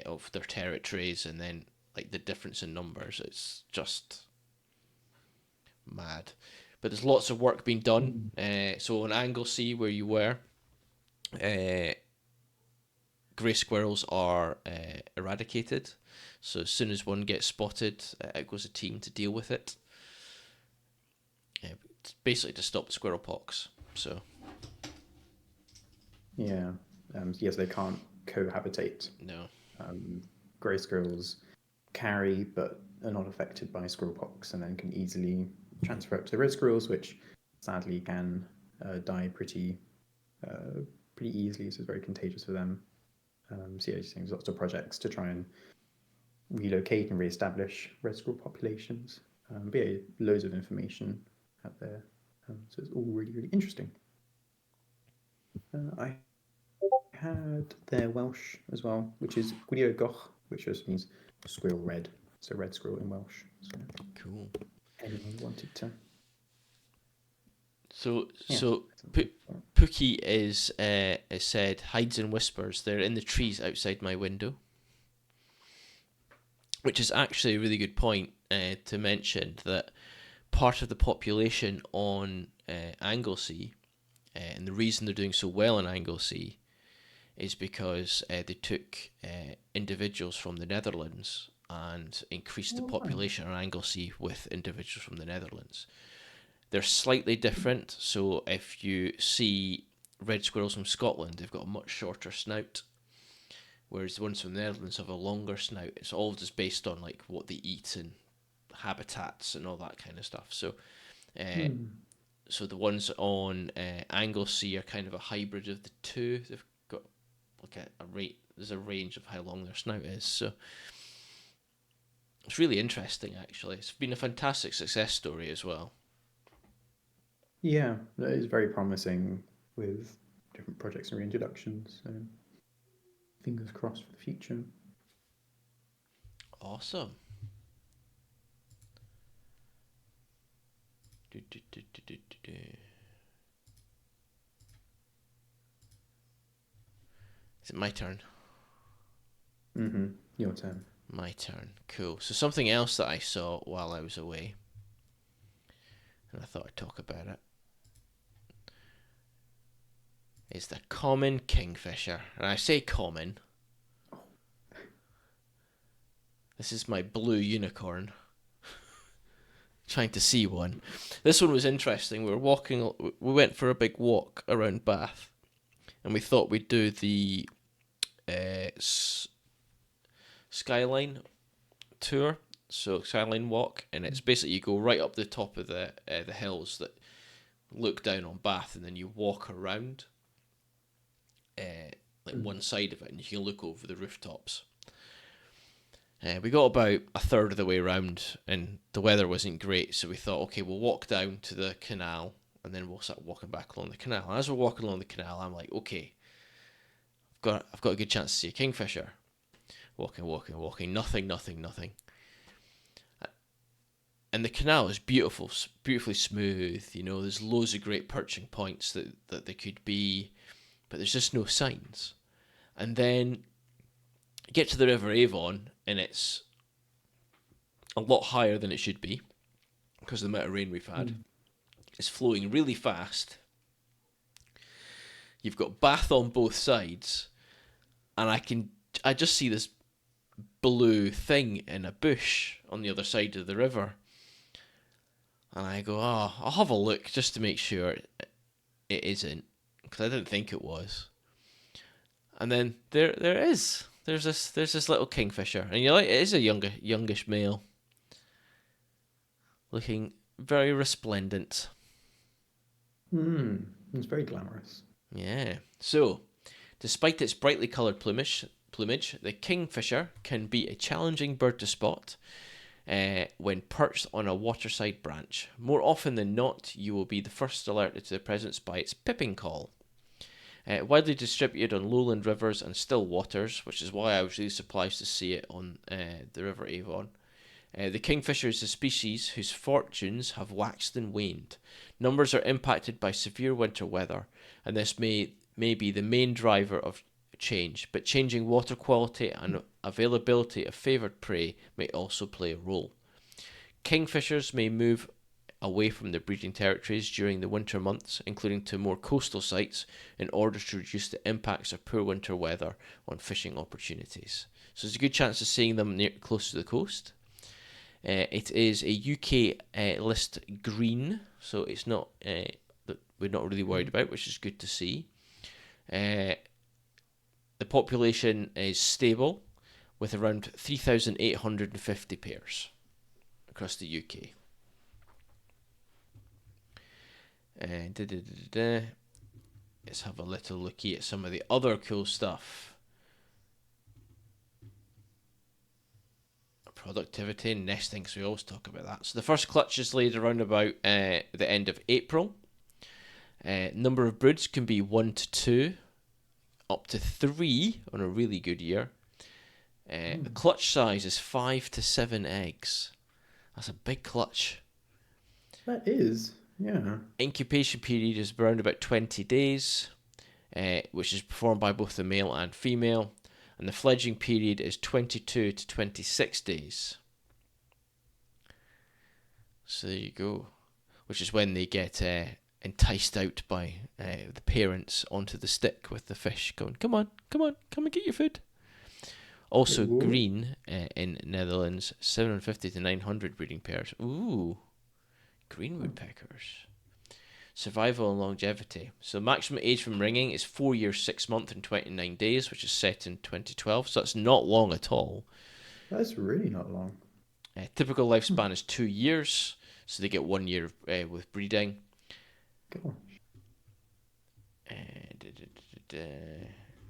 of their territories, and then like the difference in numbers. It's just mad. But there's lots of work being done. So on Anglesey, where you were, grey squirrels are eradicated. So as soon as one gets spotted, out goes a team to deal with it. It's basically to stop the squirrel pox. So Yeah. Yes, they can't cohabitate. no. Grey squirrels carry, but are not affected by squirrelpox and then can easily transfer up to the red squirrels, which sadly can die pretty easily. So it's very contagious for them. So yeah, there's lots of projects to try and relocate and re-establish red squirrel populations. But yeah, loads of information out there. So it's all really, really interesting. I had their Welsh as well, which is Gwylio Goch, which just means squirrel red. So red squirrel in Welsh. So Cool. anyone wanted to. So Yeah. Pookie is said hides and whispers. They're in the trees outside my window, which is actually a really good point to mention that part of the population on Anglesey, and the reason they're doing so well in Anglesey, is because they took individuals from the Netherlands and increased the population on Anglesey with individuals from the Netherlands. They're slightly different, so if you see red squirrels from Scotland, they've got a much shorter snout, whereas the ones from the Netherlands have a longer snout. It's all just based on like what they eat and habitats and all that kind of stuff. So, so the ones on Anglesey are kind of a hybrid of the two. They've got like a rate. There's a range of how long their snout is. So it's really interesting. Actually, it's been a fantastic success story as well. Yeah, that is very promising with different projects and reintroductions. So fingers crossed for the future. Awesome. Is it my turn? Your turn. My turn. Cool. So something else that I saw while I was away, and I thought I'd talk about it, is the common kingfisher. And I say common. This is my blue unicorn. Trying to see one. This one was interesting. We went for a big walk around Bath, and we thought we'd do the Skyline tour. So Skyline walk, and it's basically you go right up the top of the hills that look down on Bath, and then you walk around one side of it, and you can look over the rooftops. We got about a third of the way around, and the weather wasn't great, so we thought, okay, we'll walk down to the canal, and then we'll start walking back along the canal. And as we're walking along the canal, I'm like, okay, I've got a good chance to see a kingfisher. Walking, nothing. And the canal is beautiful, beautifully smooth. You know, there's loads of great perching points that there could be, but there's just no signs. And then you get to the River Avon, and it's a lot higher than it should be because of the amount of rain we've had. It's flowing really fast. You've got Bath on both sides, and I just see this blue thing in a bush on the other side of the river. And I go, I'll have a look just to make sure it isn't, because I didn't think it was. And then there is. There's this little kingfisher, and you're like, it is a youngish male, looking very resplendent. It's very glamorous. Yeah. So, despite its brightly coloured plumage, the kingfisher can be a challenging bird to spot when perched on a waterside branch. More often than not, you will be the first alerted to their presence by its piping call. Widely distributed on lowland rivers and still waters, which is why I was really surprised to see it on the River Avon. The kingfisher is a species whose fortunes have waxed and waned. Numbers are impacted by severe winter weather, and this may be the main driver of change, but changing water quality and availability of favoured prey may also play a role. Kingfishers may move away from their breeding territories during the winter months, including to more coastal sites, in order to reduce the impacts of poor winter weather on fishing opportunities. So there's a good chance of seeing them close to the coast. It is a UK list green, so it's not that we're not really worried about, which is good to see. The population is stable, with around 3,850 pairs. across the UK. And let's have a little looky at some of the other cool stuff. Productivity and nesting, so we always talk about that. So the first clutch is laid around about the end of April. Number of broods can be 1 to 2, up to 3 on a really good year. The clutch size is 5 to 7 eggs. That's a big clutch. That is, yeah. Incubation period is around about 20 days, which is performed by both the male and female. And the fledging period is 22 to 26 days. So there you go. Which is when they get enticed out by the parents onto the stick with the fish going, come on, come and get your food. Also green in Netherlands, 750 to 900 breeding pairs. Ooh, green woodpeckers. Survival and longevity. So maximum age from ringing is 4 years, 6 months and 29 days, which is set in 2012. So that's not long at all. That's really not long. Typical lifespan is 2 years. So they get 1 year with breeding. Gosh. It's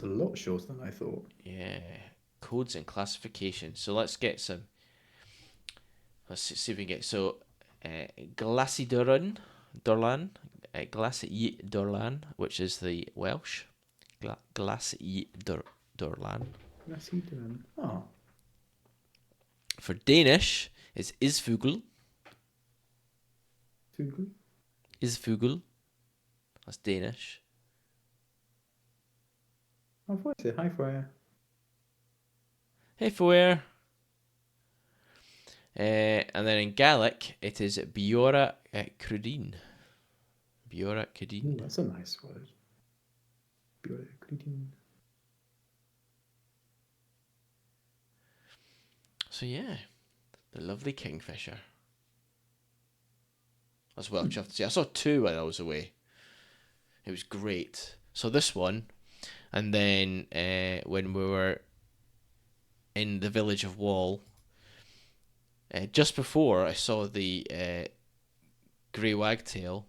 a lot shorter than I thought. Yeah. Codes and classification. So let's get some. Let's see if we can get. So, Glacidorlan, Glacidorlan, which is the Welsh. Glacidorlan. Glacidorlan. Oh. For Danish, it's Isfugl. Isfugl. That's Danish. Oh, what is it? Hi, Freya. Hey, Foer. And then in Gaelic, it is Biora Crudin. Biora Crudin. Ooh, that's a nice word. Biora Crudin. So yeah, the lovely kingfisher. That's well chuffed to see. I saw 2 when I was away. It was great. So this one, and then when we were in the village of Wall, just before I saw the grey wagtail,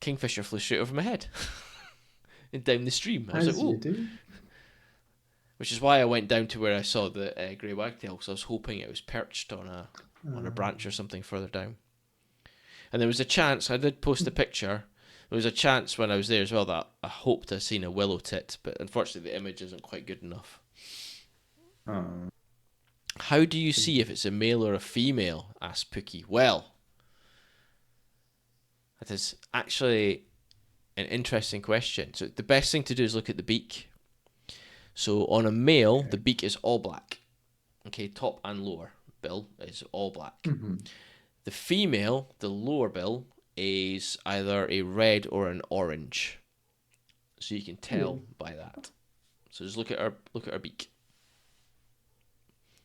kingfisher flew straight over my head and down the stream. I was As like, "Oh!" you do. Which is why I went down to where I saw the grey wagtail, because I was hoping it was perched on a branch or something further down. And there was a chance, I did post a picture, there was a chance when I was there as well that I hoped I'd seen a willow tit, but unfortunately the image isn't quite good enough. Oh. How do you see if it's a male or a female? Asked Pookie. Well, that is actually an interesting question. So the best thing to do is look at the beak. So on a male, the beak is all black. Okay, top and lower bill is all black. Mm-hmm. The female, the lower bill, is either a red or an orange. So you can tell by that. So just look at her beak.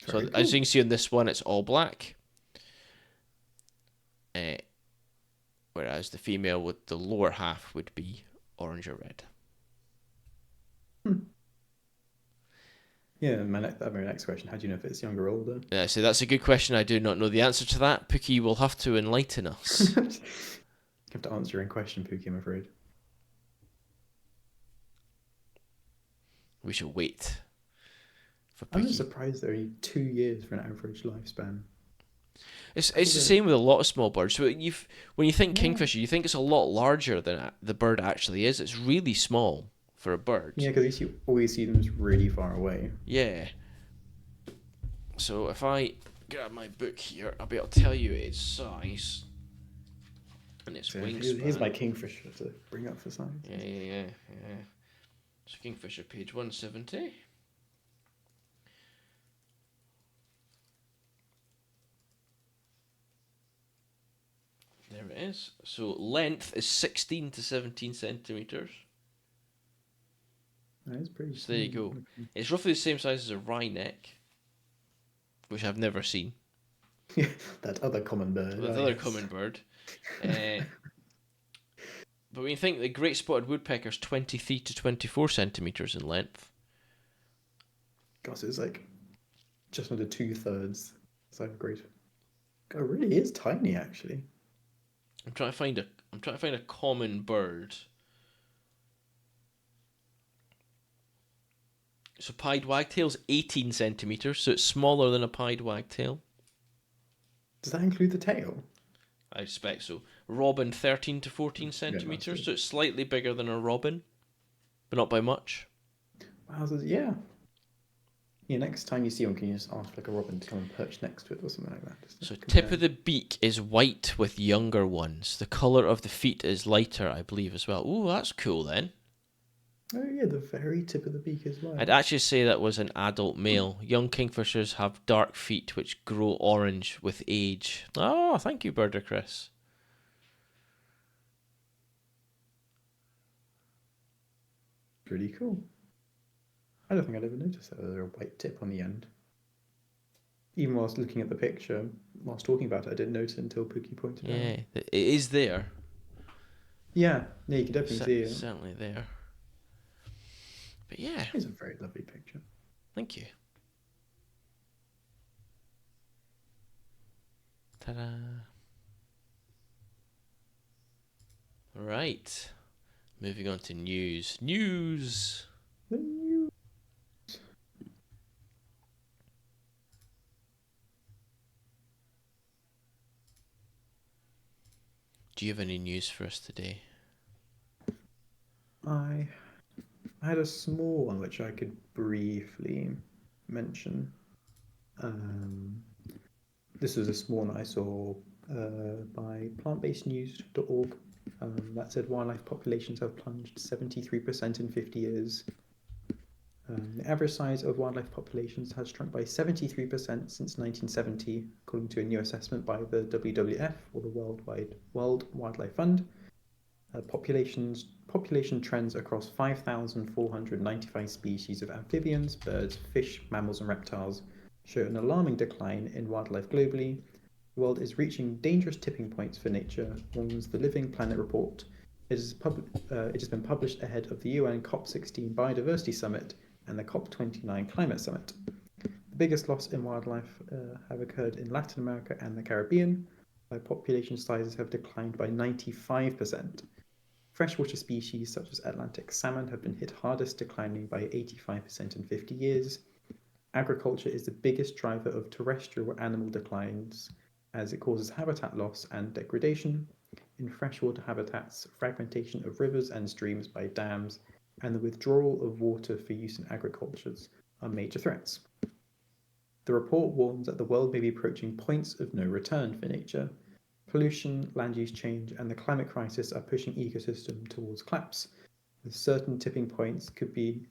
Very So cool. as you can see on this one, it's all black. Whereas the female with the lower half would be orange or red. Yeah, my next question, how do you know if it's younger or older? So that's a good question. I do not know the answer to that. Pookie will have to enlighten us. You have to answer your own question, Pookie, I'm afraid. We shall wait for I'm Pookie. just surprised they're only 2 years for an average lifespan. It's the same with a lot of small birds. So when you think kingfisher, you think it's a lot larger than the bird actually is. It's really small for a bird. Yeah, because you always see them just really far away. Yeah. So if I grab my book here, I'll be able to tell you its size and its wingspan. Here's my kingfisher to bring up for size. Yeah. So kingfisher, page 170. There it is. So length is 16 to 17 centimeters. That is pretty So there you go. It's roughly the same size as a wryneck, which I've never seen. Yeah, that other common bird. That other common bird. But when you think the great spotted woodpecker is 23 to 24 centimeters in length. Gosh, it's like just under 2/3 size of great. God, it really is tiny, actually. I'm trying to find a common bird. So pied wagtail's 18 centimeters, so it's smaller than a pied wagtail. Does that include the tail? I expect so. Robin 13 to 14 Yeah, it must do. centimeters, so it's slightly bigger than a robin, but not by much. Wow, yeah. Yeah, next time you see one, can you just ask like a robin to come and perch next to it or something like that? Just to So tip compare. of the beak is white with younger ones. The colour of the feet is lighter, I believe, as well. Ooh, that's cool then. Oh yeah, the very tip of the beak as I'd well. actually say that was an adult male. Young kingfishers have dark feet which grow orange with age. Oh, thank you, Birder Chris. Really cool. I don't think I'd ever noticed that there's a white tip on the end. Even whilst looking at the picture, whilst talking about it, I didn't notice it until Pookie pointed it out. Yeah, it is there. Yeah, yeah, you can definitely see it. Certainly there. But yeah, It's a very lovely picture. thank you. Ta-da. Right. Moving on to news. News! Do you have any news for us today? I had a small one which I could briefly mention. Um, this was a small one I saw by plantbasednews.org that said wildlife populations have plunged 73% in 50 years. The average size of wildlife populations has shrunk by 73% since 1970, according to a new assessment by the WWF, or the World Wildlife Fund. Population trends across 5,495 species of amphibians, birds, fish, mammals, and reptiles show an alarming decline in wildlife globally. The world is reaching dangerous tipping points for nature, warns the Living Planet report. It has been published ahead of the UN COP16 Biodiversity Summit and the COP29 Climate Summit. The biggest loss in wildlife have occurred in Latin America and the Caribbean, where population sizes have declined by 95%. Freshwater species such as Atlantic salmon have been hit hardest, declining by 85% in 50 years. Agriculture is the biggest driver of terrestrial animal declines, as it causes habitat loss and degradation. In freshwater habitats, fragmentation of rivers and streams by dams, and the withdrawal of water for use in agriculture are major threats. The report warns that the world may be approaching points of no return for nature. Pollution, land use change, and the climate crisis are pushing ecosystem towards collapse, with certain tipping points could be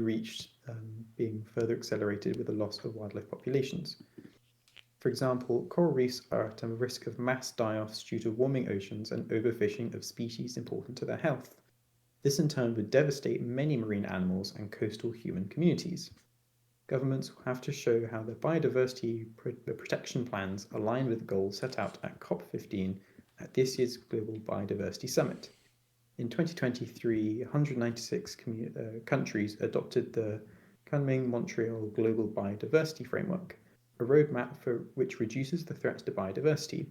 reached, being further accelerated with the loss of wildlife populations. For example, coral reefs are at a risk of mass die-offs due to warming oceans and overfishing of species important to their health. This in turn would devastate many marine animals and coastal human communities. Governments will have to show how their biodiversity protection plans align with goals set out at COP15 at this year's Global Biodiversity Summit. In 2023, 196 countries adopted the Kunming-Montreal Global Biodiversity Framework, a roadmap for which reduces the threats to biodiversity.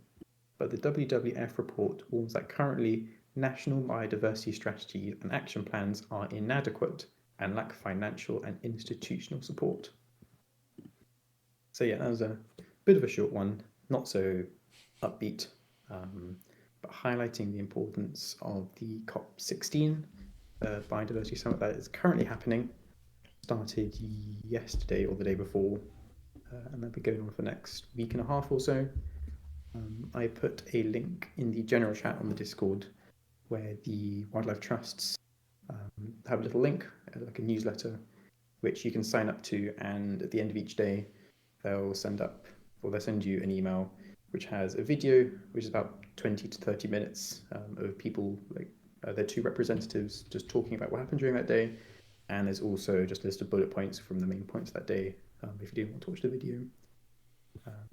But the WWF report warns that currently national biodiversity strategies and action plans are inadequate and lack financial and institutional support. So yeah, that was a bit of a short one, not so upbeat, but highlighting the importance of the COP16 biodiversity summit that is currently happening. Started yesterday or the day before, and that'll be going on for the next week and a half or so. I put a link in the general chat on the Discord where the Wildlife Trusts have a little link, like a newsletter, which you can sign up to, and at the end of each day, they'll send you an email which has a video, which is about 20 to 30 minutes of people, like their two representatives, just talking about what happened during that day. And there's also just a list of bullet points from the main points that day, if you do want to watch the video.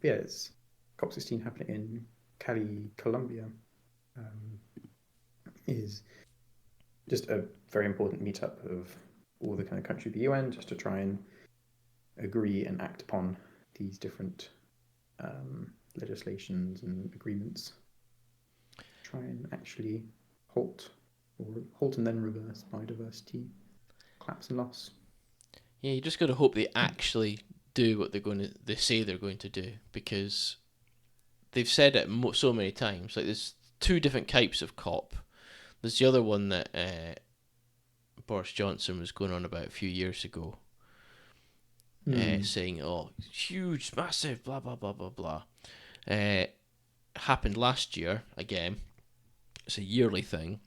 Yeah, it's COP16 happening in Cali, Colombia. Is just a very important meetup of all the kind of countries of the UN, just to try and agree and act upon these different legislations and agreements try and actually halt and then reverse biodiversity collapse and loss. Yeah, you just got to hope they actually do what they say they're going to do, because they've said it so many times. Like, there's two different types of COP. There's the other one that Boris Johnson was going on about a few years ago, saying, "Oh, huge, massive, blah blah blah blah blah." Happened last year again. It's a yearly thing,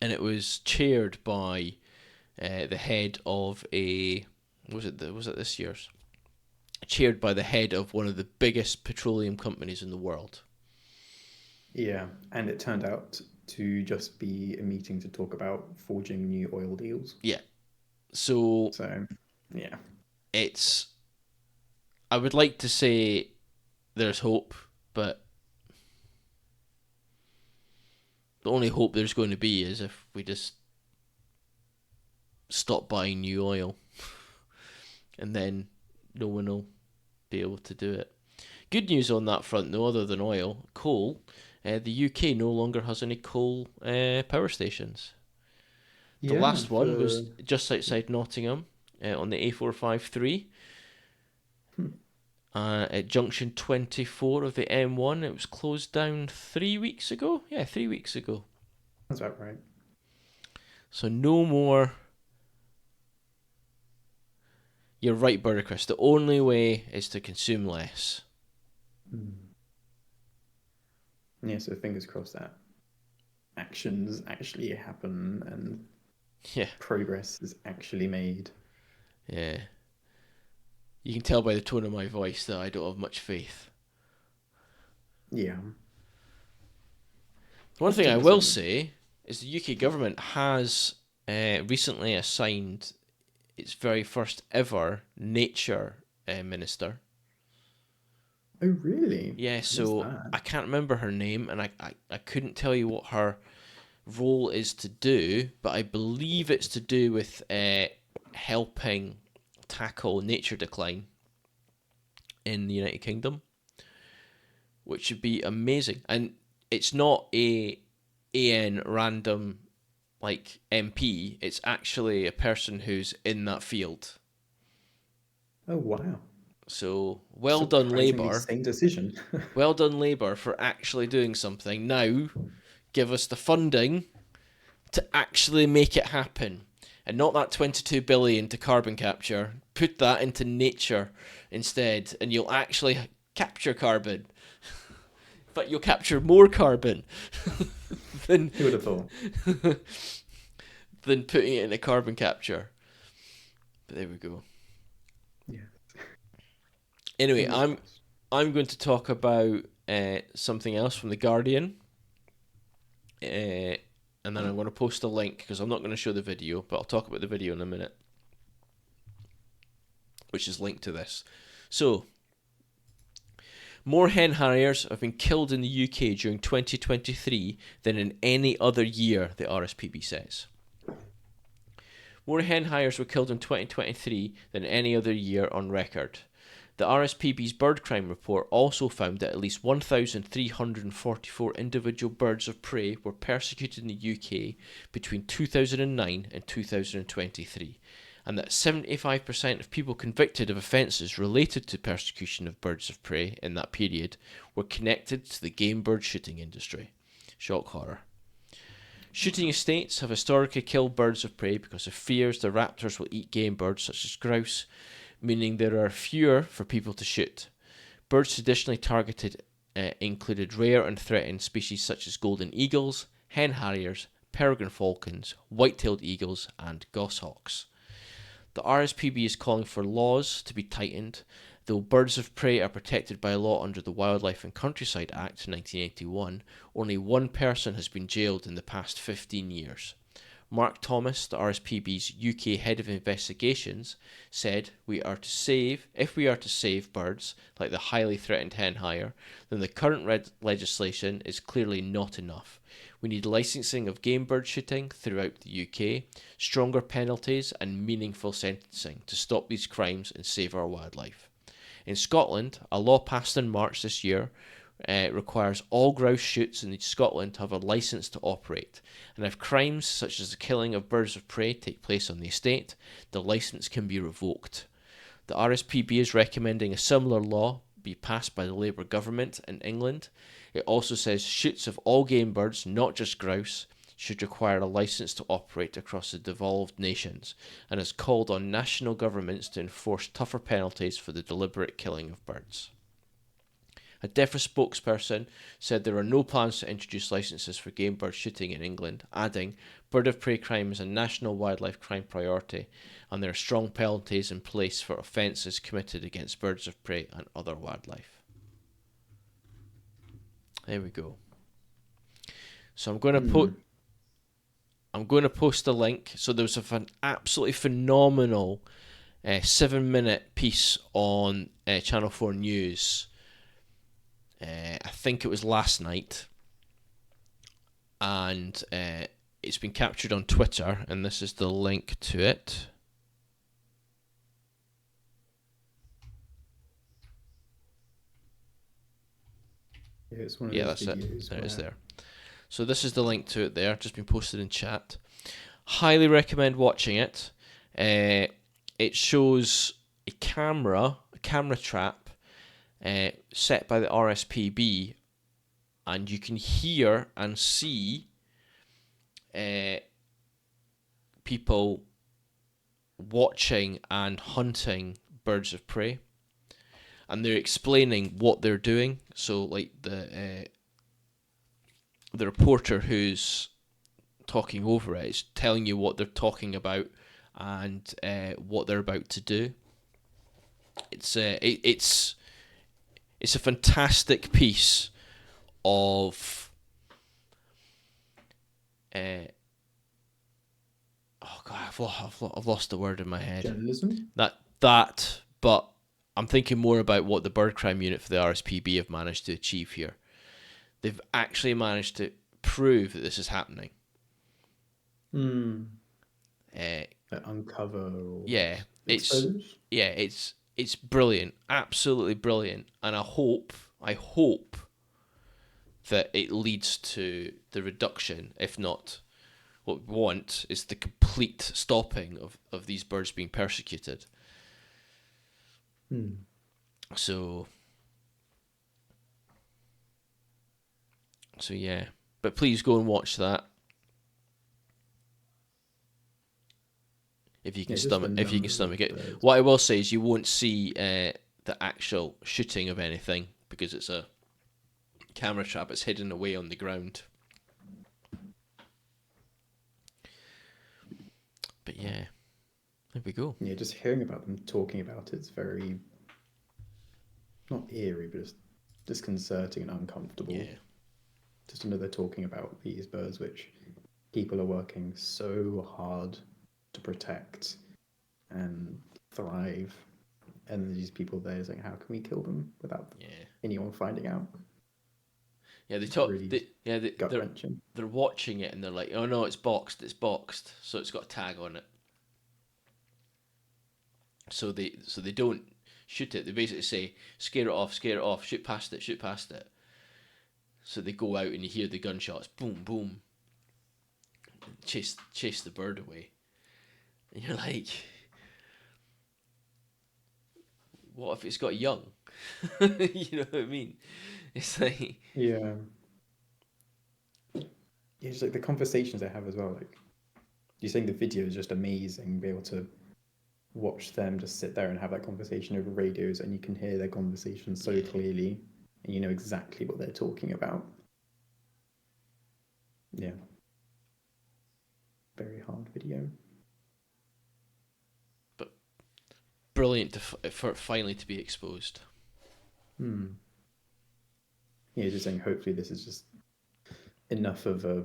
and it was chaired by the head of a was it this year's? Chaired by the head of one of the biggest petroleum companies in the world. Yeah, and it turned out to just be a meeting to talk about forging new oil deals. Yeah. So yeah. It's, I would like to say there's hope, but the only hope there's going to be is if we just stop buying new oil, and then no one will be able to do it. Good news on that front, though, other than oil, coal. The UK no longer has any coal power stations. The last one was just outside Nottingham on the A453. At junction 24 of the M1, it was closed down 3 weeks ago. Yeah, 3 weeks ago. That's about right. So no more. You're right, Burgercrest. The only way is to consume less. Yeah, so fingers crossed that actions actually happen and progress is actually made. Yeah. You can tell by the tone of my voice that I don't have much faith. Yeah. One thing I will say is the UK government has recently assigned its very first ever nature minister. Oh, really? Yeah, so I can't remember her name, and I couldn't tell you what her role is to do, but I believe it's to do with helping tackle nature decline in the United Kingdom, which would be amazing. And it's not a AN random like MP, it's actually a person who's in that field. Oh, wow. So well done, Labour. Same decision. Well done, Labour, for actually doing something. Now, give us the funding to actually make it happen, and not that 22 billion to carbon capture. Put that into nature instead, and you'll actually capture carbon. But you'll capture more carbon than Who would have thought? than putting it into carbon capture. But there we go. Yeah. Anyway, I'm going to talk about something else from The Guardian. And then I'm going to post a link, because I'm not going to show the video, but I'll talk about the video in a minute, which is linked to this. So, more hen harriers have been killed in the UK during 2023 than in any other year, the RSPB says. More hen harriers were killed in 2023 than any other year on record. The RSPB's bird crime report also found that at least 1,344 individual birds of prey were persecuted in the UK between 2009 and 2023, and that 75% of people convicted of offences related to persecution of birds of prey in that period were connected to the game bird shooting industry. Shock horror. Shooting estates have historically killed birds of prey because of fears the raptors will eat game birds such as grouse, meaning there are fewer for people to shoot. Birds traditionally targeted included rare and threatened species such as golden eagles, hen harriers, peregrine falcons, white-tailed eagles, and goshawks. The RSPB is calling for laws to be tightened. Though birds of prey are protected by law under the Wildlife and Countryside Act 1981, only one person has been jailed in the past 15 years. Mark Thomas, the RSPB's UK Head of Investigations, said, if we are to save birds, like the highly threatened hen hare, then the current legislation is clearly not enough. We need licensing of game bird shooting throughout the UK, stronger penalties and meaningful sentencing to stop these crimes and save our wildlife. In Scotland, a law passed in March this year requires all grouse shoots in Scotland to have a licence to operate, and if crimes such as the killing of birds of prey take place on the estate, the licence can be revoked. The RSPB is recommending a similar law be passed by the Labour government in England. It also says shoots of all game birds, not just grouse, should require a licence to operate across the devolved nations, and has called on national governments to enforce tougher penalties for the deliberate killing of birds. A DEFRA spokesperson said there are no plans to introduce licences for game bird shooting in England, adding, bird of prey crime is a national wildlife crime priority, and there are strong penalties in place for offences committed against birds of prey and other wildlife. There we go. So I'm going to post a link. So there was an absolutely phenomenal 7-minute piece on Channel 4 News. I think it was last night, and it's been captured on Twitter, and this is the link to it. Yeah, it's one of those videos. There it is there. So this is the link to it there, just been posted in chat. Highly recommend watching it. It shows a camera trap set by the RSPB, and you can hear and see people watching and hunting birds of prey, and they're explaining what they're doing. So, like the reporter who's talking over it is telling you what they're talking about and what they're about to do. It's a fantastic piece of oh god, I've lost the word in my head. Journalism. But I'm thinking more about what the bird crime unit for the RSPB have managed to achieve here. They've actually managed to prove that this is happening. Uncover or expose? It's brilliant, absolutely brilliant, and I hope that it leads to the reduction, if not what we want is the complete stopping of these birds being persecuted. So yeah, but please go and watch that if you can stomach it. What I will say is you won't see the actual shooting of anything because it's a camera trap. It's hidden away on the ground. But yeah, there we go. Yeah, just hearing about them talking about it's very not eerie, but just disconcerting and uncomfortable. Yeah. Just to know they're talking about these birds, which people are working so hard to protect and thrive, and these people there saying, "How can we kill them without anyone finding out?" Yeah, they talk. They're watching it and they're like, "Oh no, it's boxed, so it's got a tag on it." So they don't shoot it. They basically say, scare it off, shoot past it. So they go out and you hear the gunshots, boom, boom, chase the bird away. And you're like, what if it's got young? You know what I mean? It's like... Yeah, it's like the conversations they have as well. Like, you're saying the video is just amazing, be able to watch them just sit there and have that conversation over radios, and you can hear their conversation so clearly, and you know exactly what they're talking about. Yeah. Very hard video. But brilliant for it finally to be exposed. Yeah, just saying hopefully this is just enough of a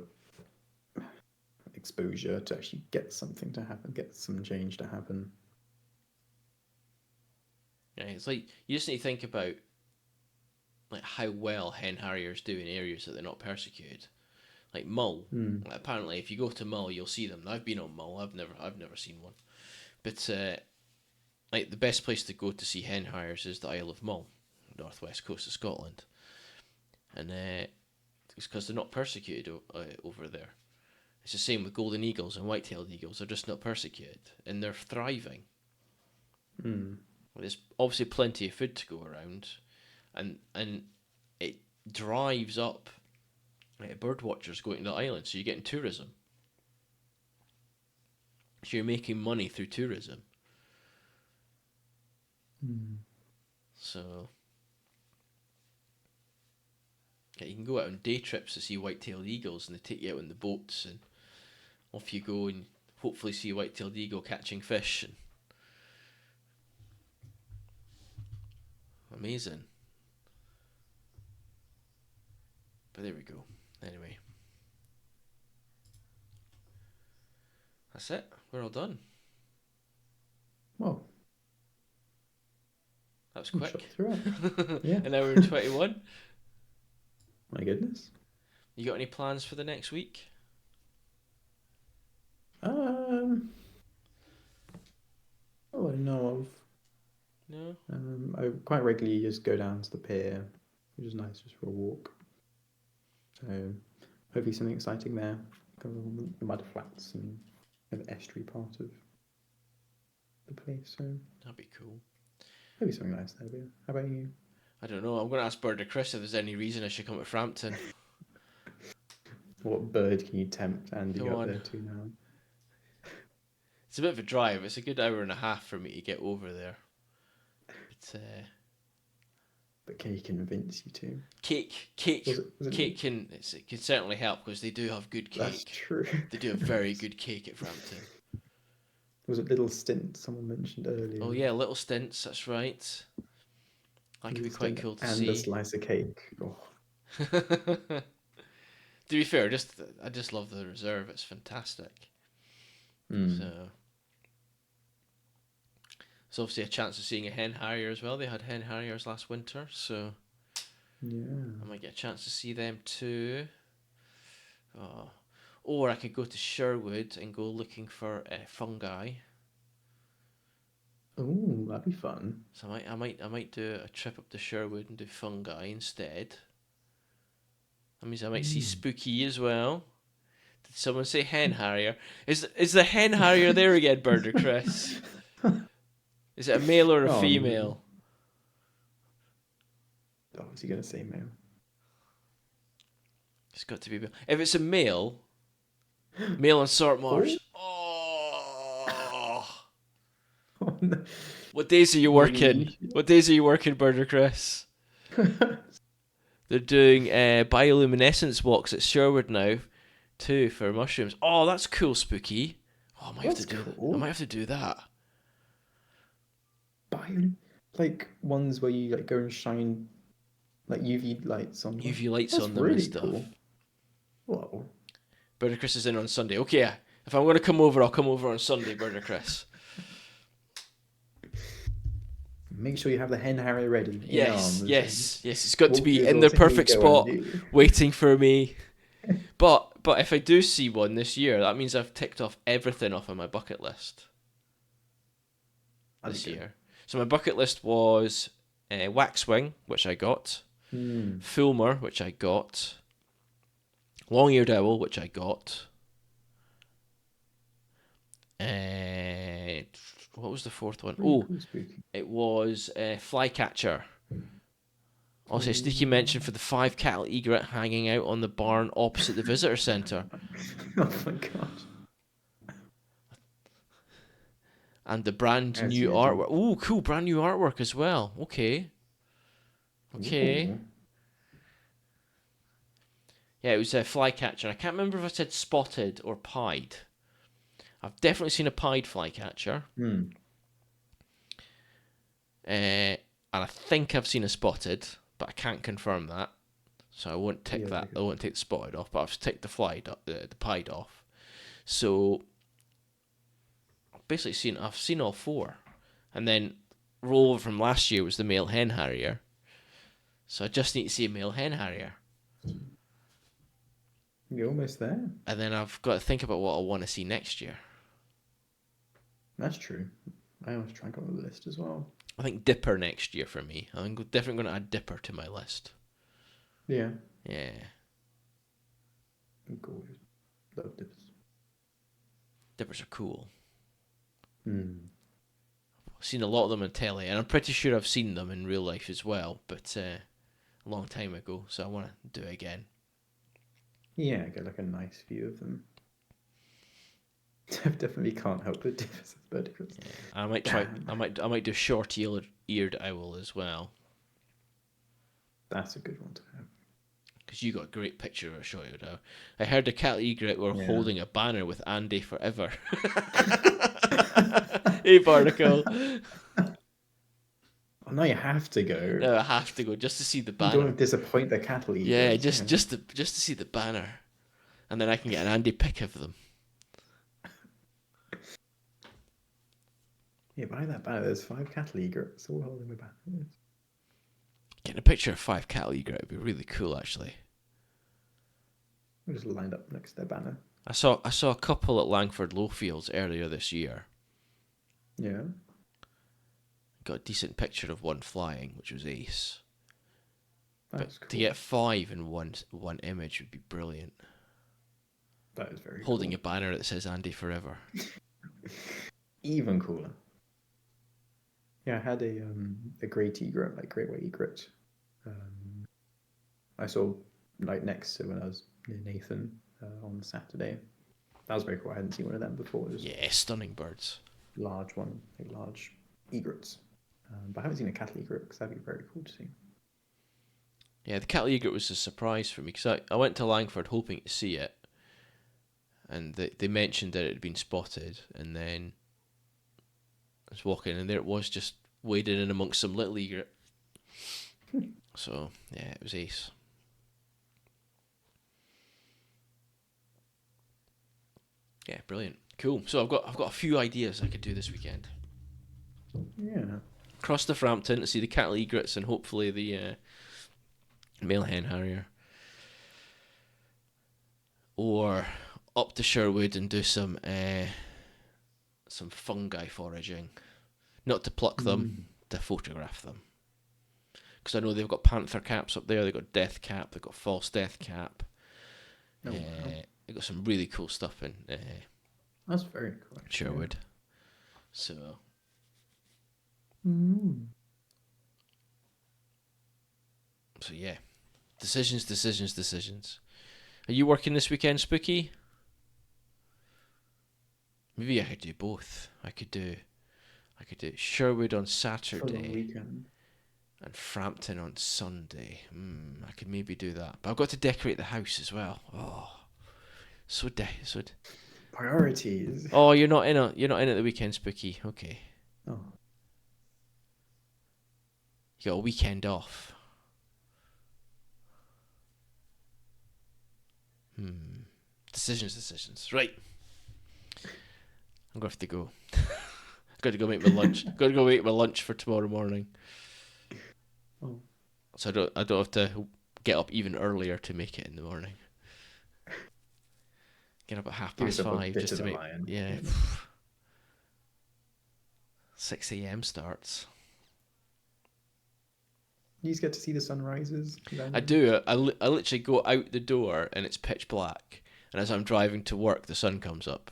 exposure to actually get something to happen, get some change to happen. Yeah, it's like you just need to think about like how well hen harriers do in areas that they're not persecuted. Like Mull, apparently, if you go to Mull, you'll see them. I've been on Mull. I've never seen one, but like the best place to go to see hen harriers is the Isle of Mull, northwest coast of Scotland, and it's because they're not persecuted over there. It's the same with golden eagles and white-tailed eagles. They're just not persecuted, and they're thriving. There's obviously plenty of food to go around, and it drives up bird watchers going to the island, so you're getting tourism. So you're making money through tourism. So yeah, you can go out on day trips to see white-tailed eagles, and they take you out on the boats, and off you go, and hopefully see a white-tailed eagle catching fish. And amazing. But there we go. Anyway, that's it. We're all done. Well, That was quick. shot through it. Yeah. An hour and 21. My goodness. You got any plans for the next week? Oh, I know of. No. I quite regularly just go down to the pier, which is nice just for a walk. So hopefully something exciting there. Kind of the mud flats and the estuary part of the place. So That'd be cool. maybe something nice there. But how about you? I don't know. I'm going to ask Bird or Chris if there's any reason I should come to Frampton. What bird can you tempt Andy Go up on. there to now? It's a bit of a drive. It's a good hour and a half for me to get over there. But can he convince you to? Cake Was it can certainly help because they do have good cake. That's true. They do a very good cake at Frampton. Was it Little Stint someone mentioned earlier? Oh yeah, little stints. That's right. That could be quite cool to see. And a slice of cake. Oh. To be fair, I just love the reserve. It's fantastic. So it's obviously a chance of seeing a hen harrier as well. They had hen harriers last winter, so yeah, I might get a chance to see them too. Oh. Or I could go to Sherwood and go looking for fungi. Oh, that'd be fun. So I might do a trip up to Sherwood and do fungi instead. That means I might see spooky as well. Did someone say hen harrier? Is the hen harrier there again, Bird or Chris? Is it a male or a female? Oh, is he gonna say male? It's got to be male. If it's a male on Sort Marsh. Oh no. What days are you working? What days are you working, Bird or Chris? They're doing bioluminescence walks at Sherwood now, too, for mushrooms. Oh, that's cool, spooky. Oh, I might have to do that. Like ones where you like go and shine like UV lights on them. UV lights That's on them really and stuff. Cool. Whoa. Bird or Chris is in on Sunday. Okay, if I'm going to come over, I'll come over on Sunday, Bird or Chris. Make sure you have the hen harrier ready. Yes. It's got to be in the perfect spot, Andy. waiting for me. But if I do see one this year, that means I've ticked off everything off of my bucket list this year. So my bucket list was waxwing, which I got, fulmar, which I got, long-eared owl, which I got. What was the fourth one? It was flycatcher. Also, a sneaky mention for the 5 cattle egret hanging out on the barn opposite the visitor centre. Oh my god. And the brand new artwork. Ooh, cool, brand new artwork as well. Okay. Ooh. Yeah, it was a flycatcher. I can't remember if I said spotted or pied. I've definitely seen a pied flycatcher. And I think I've seen a spotted, but I can't confirm that. So I won't tick that. I won't take the spotted off, but I've ticked the pied off. So basically I've seen all 4. And then rollover from last year was the male hen harrier. So I just need to see a male hen harrier. You're almost there. And then I've got to think about what I want to see next year. That's true. I always try and go on the list as well. I think Dipper next year for me. I'm definitely going to add Dipper to my list. Yeah. Yeah. Gorgeous. Love dips. Dippers are cool. Hmm. I've seen a lot of them on telly, and I'm pretty sure I've seen them in real life as well, but a long time ago, so I want to do it again. Yeah, get like a nice view of them. Definitely can't help but dip as verticals. Yeah. I might try. I might do short-eared owl as well. That's a good one to have. Because you got a great picture of a short-eared owl. I heard the cattle egret were holding a banner with Andy forever. Hey, Barnacle. Oh, now you have to go. No, I have to go just to see the You don't banner. want to disappoint the cattle eaters. Yeah, just to see the banner, and then I can get an Andy pic of them. Yeah, by that banner, there's 5 cattle egrets all holding the banner. Getting a picture of 5 cattle egret would be really cool, actually. We're just lined up next to their banner. I saw a couple at Langford Lowfields earlier this year. Yeah. Got a decent picture of one flying, which was ace. That's But cool. to get 5 in one image would be brilliant. That is very Holding cool. a banner that says Andy forever. Even cooler. Yeah, I had a great egret, like great white egret. I saw like next to when I was near Nathan on Saturday. That was very cool. I hadn't seen one of them before. Just Yeah, stunning birds. large one, like large egrets. But I haven't seen a cattle egret because that'd be very cool to see. Yeah, the cattle egret was a surprise for me because I went to Langford hoping to see it, and they mentioned that it had been spotted, and then I was walking, and there it was, just wading in amongst some little egret. So yeah, it was ace. Yeah, brilliant, cool. So I've got a few ideas I could do this weekend. Yeah. Cross to Frampton to see the cattle egrets and hopefully the male hen harrier, or up to Sherwood and do some fungi foraging, not to pluck them, to photograph them. Because I know they've got panther caps up there, they've got death cap, they've got false death cap. Oh, wow. They've got some really cool stuff in That's very cool. Actually. Sherwood. So. So yeah, decisions. Are you working this weekend, Spooky? Maybe I could do both. I could do Sherwood on Saturday weekend. and Frampton on Sunday. I could maybe do that, but I've got to decorate the house as well. Oh, so priorities. Oh, you're not in at the weekend, Spooky. Okay. Oh. You got a weekend off. Decisions. Right. I'm going to have to go. I've got to go make my lunch. Got to go make my lunch for tomorrow morning. Oh. So I don't have to get up even earlier to make it in the morning. Get up at 5:30 just to make. Yeah. 6 a.m. starts. You just get to see the sunrises. I do. I literally go out the door and it's pitch black, and as I'm driving to work, the sun comes up.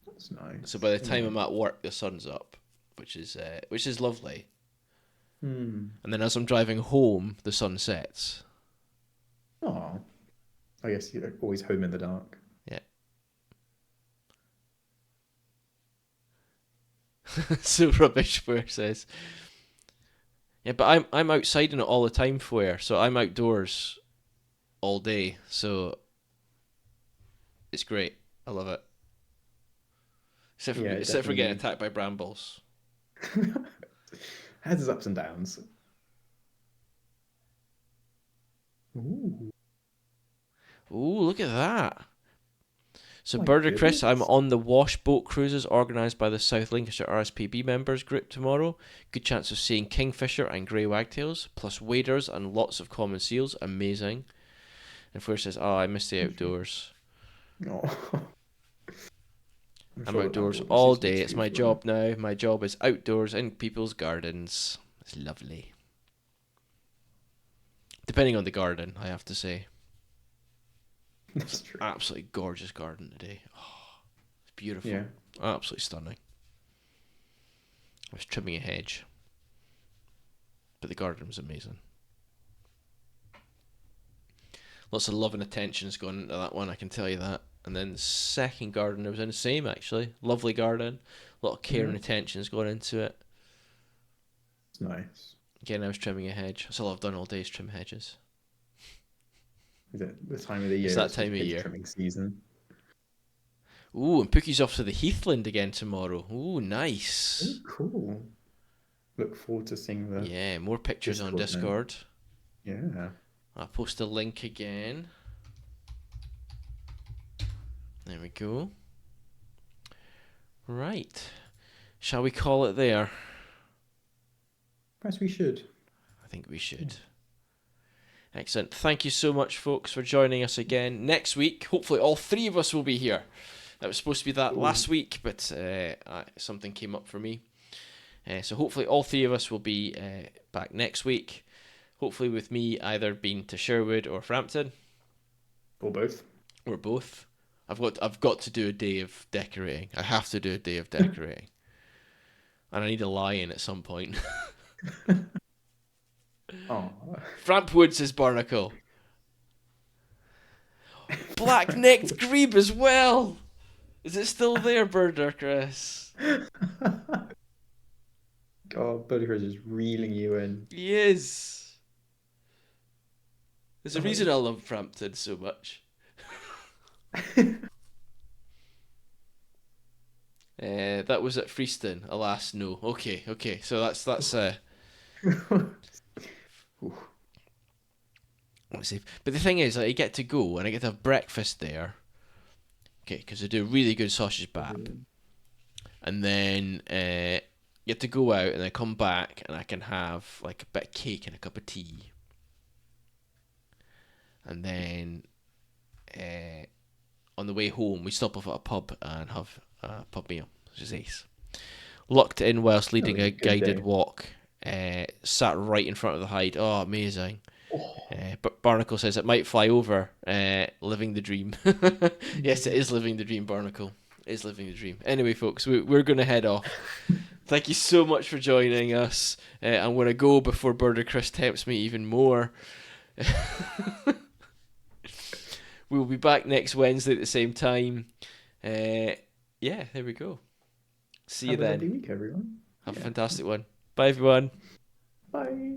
That's nice. So by the time I'm at work, the sun's up, which is lovely. And then as I'm driving home, the sun sets. Oh, I guess you're always home in the dark. Yeah. So rubbish, Where says. Yeah, but I'm outside in it all the time, Where, so I'm outdoors all day, so it's great. I love it. Except for getting attacked by brambles. Has its ups and downs. Ooh, look at that. So, my Birder Chris, goodness. I'm on the Wash boat cruises organised by the South Lincolnshire RSPB members group tomorrow. Good chance of seeing kingfisher and grey wagtails, plus waders and lots of common seals. Amazing. And Flair says, I miss the outdoors. Oh. I'm sure that outdoors will all suit you day. It's too my for that. job now. My job is outdoors in people's gardens. It's lovely. Depending on the garden, I have to say. It's That's an true. absolutely gorgeous garden today. Oh, it's beautiful. Yeah. Absolutely stunning. I was trimming a hedge, but the garden was amazing. Lots of love and attention's gone into that one, I can tell you that. And then the second garden I was in, the same actually. Lovely garden. A lot of care Yeah. and attention's gone into it. It's nice. Again, I was trimming a hedge. That's all I've done all day is trim hedges. Is it the time of the It's year? that It's time just of hedge year. trimming season. Ooh, and Pookie's off to the Heathland again tomorrow. Ooh, Oh, nice. cool. Look forward to seeing the Yeah, more pictures on Discord then. Discord. Yeah. I'll post a link again. There we go. Right. Shall we call it there? Perhaps we should. I think we should. Excellent. Thank you so much, folks, for joining us again. Next week, hopefully all three of us will be here. That was supposed to be that Cool. last week, but something came up for me. So hopefully all three of us will be back next week. Hopefully with me either being to Sherwood or Frampton. Or both. Or both. I've got to do a day of decorating. I have to do a day of decorating. And I need a lion at some point. Oh. Framp Wood says Barnacle. Black-necked grebe as well. Is it still there, Birder, Chris? God, Buddyhurst is reeling you in. He is. There's a Oh. reason I love Frampton so much. That was at Freeston. Alas, no. Okay. So that's let's see. But the thing is, I get to go and I get to have breakfast there. Okay, because they do really good sausage bap, and then get to go out and then come back and I can have like a bit of cake and a cup of tea, and then on the way home we stop off at a pub and have a pub meal, which is ace. Locked in whilst leading a Good guided day. walk. Sat right in front of the hide. Oh, amazing. Oh. But Barnacle says it might fly over. Living the dream. Yes, it is living the dream, Barnacle. It is living the dream. Anyway, folks, we're going to head off. Thank you so much for joining us. I'm going to go before Birder Chris tempts me even more. We'll be back next Wednesday at the same time. Yeah, there we go. See you Have a then. lovely week, everyone. Have a Yeah. fantastic one. Bye, everyone. Bye.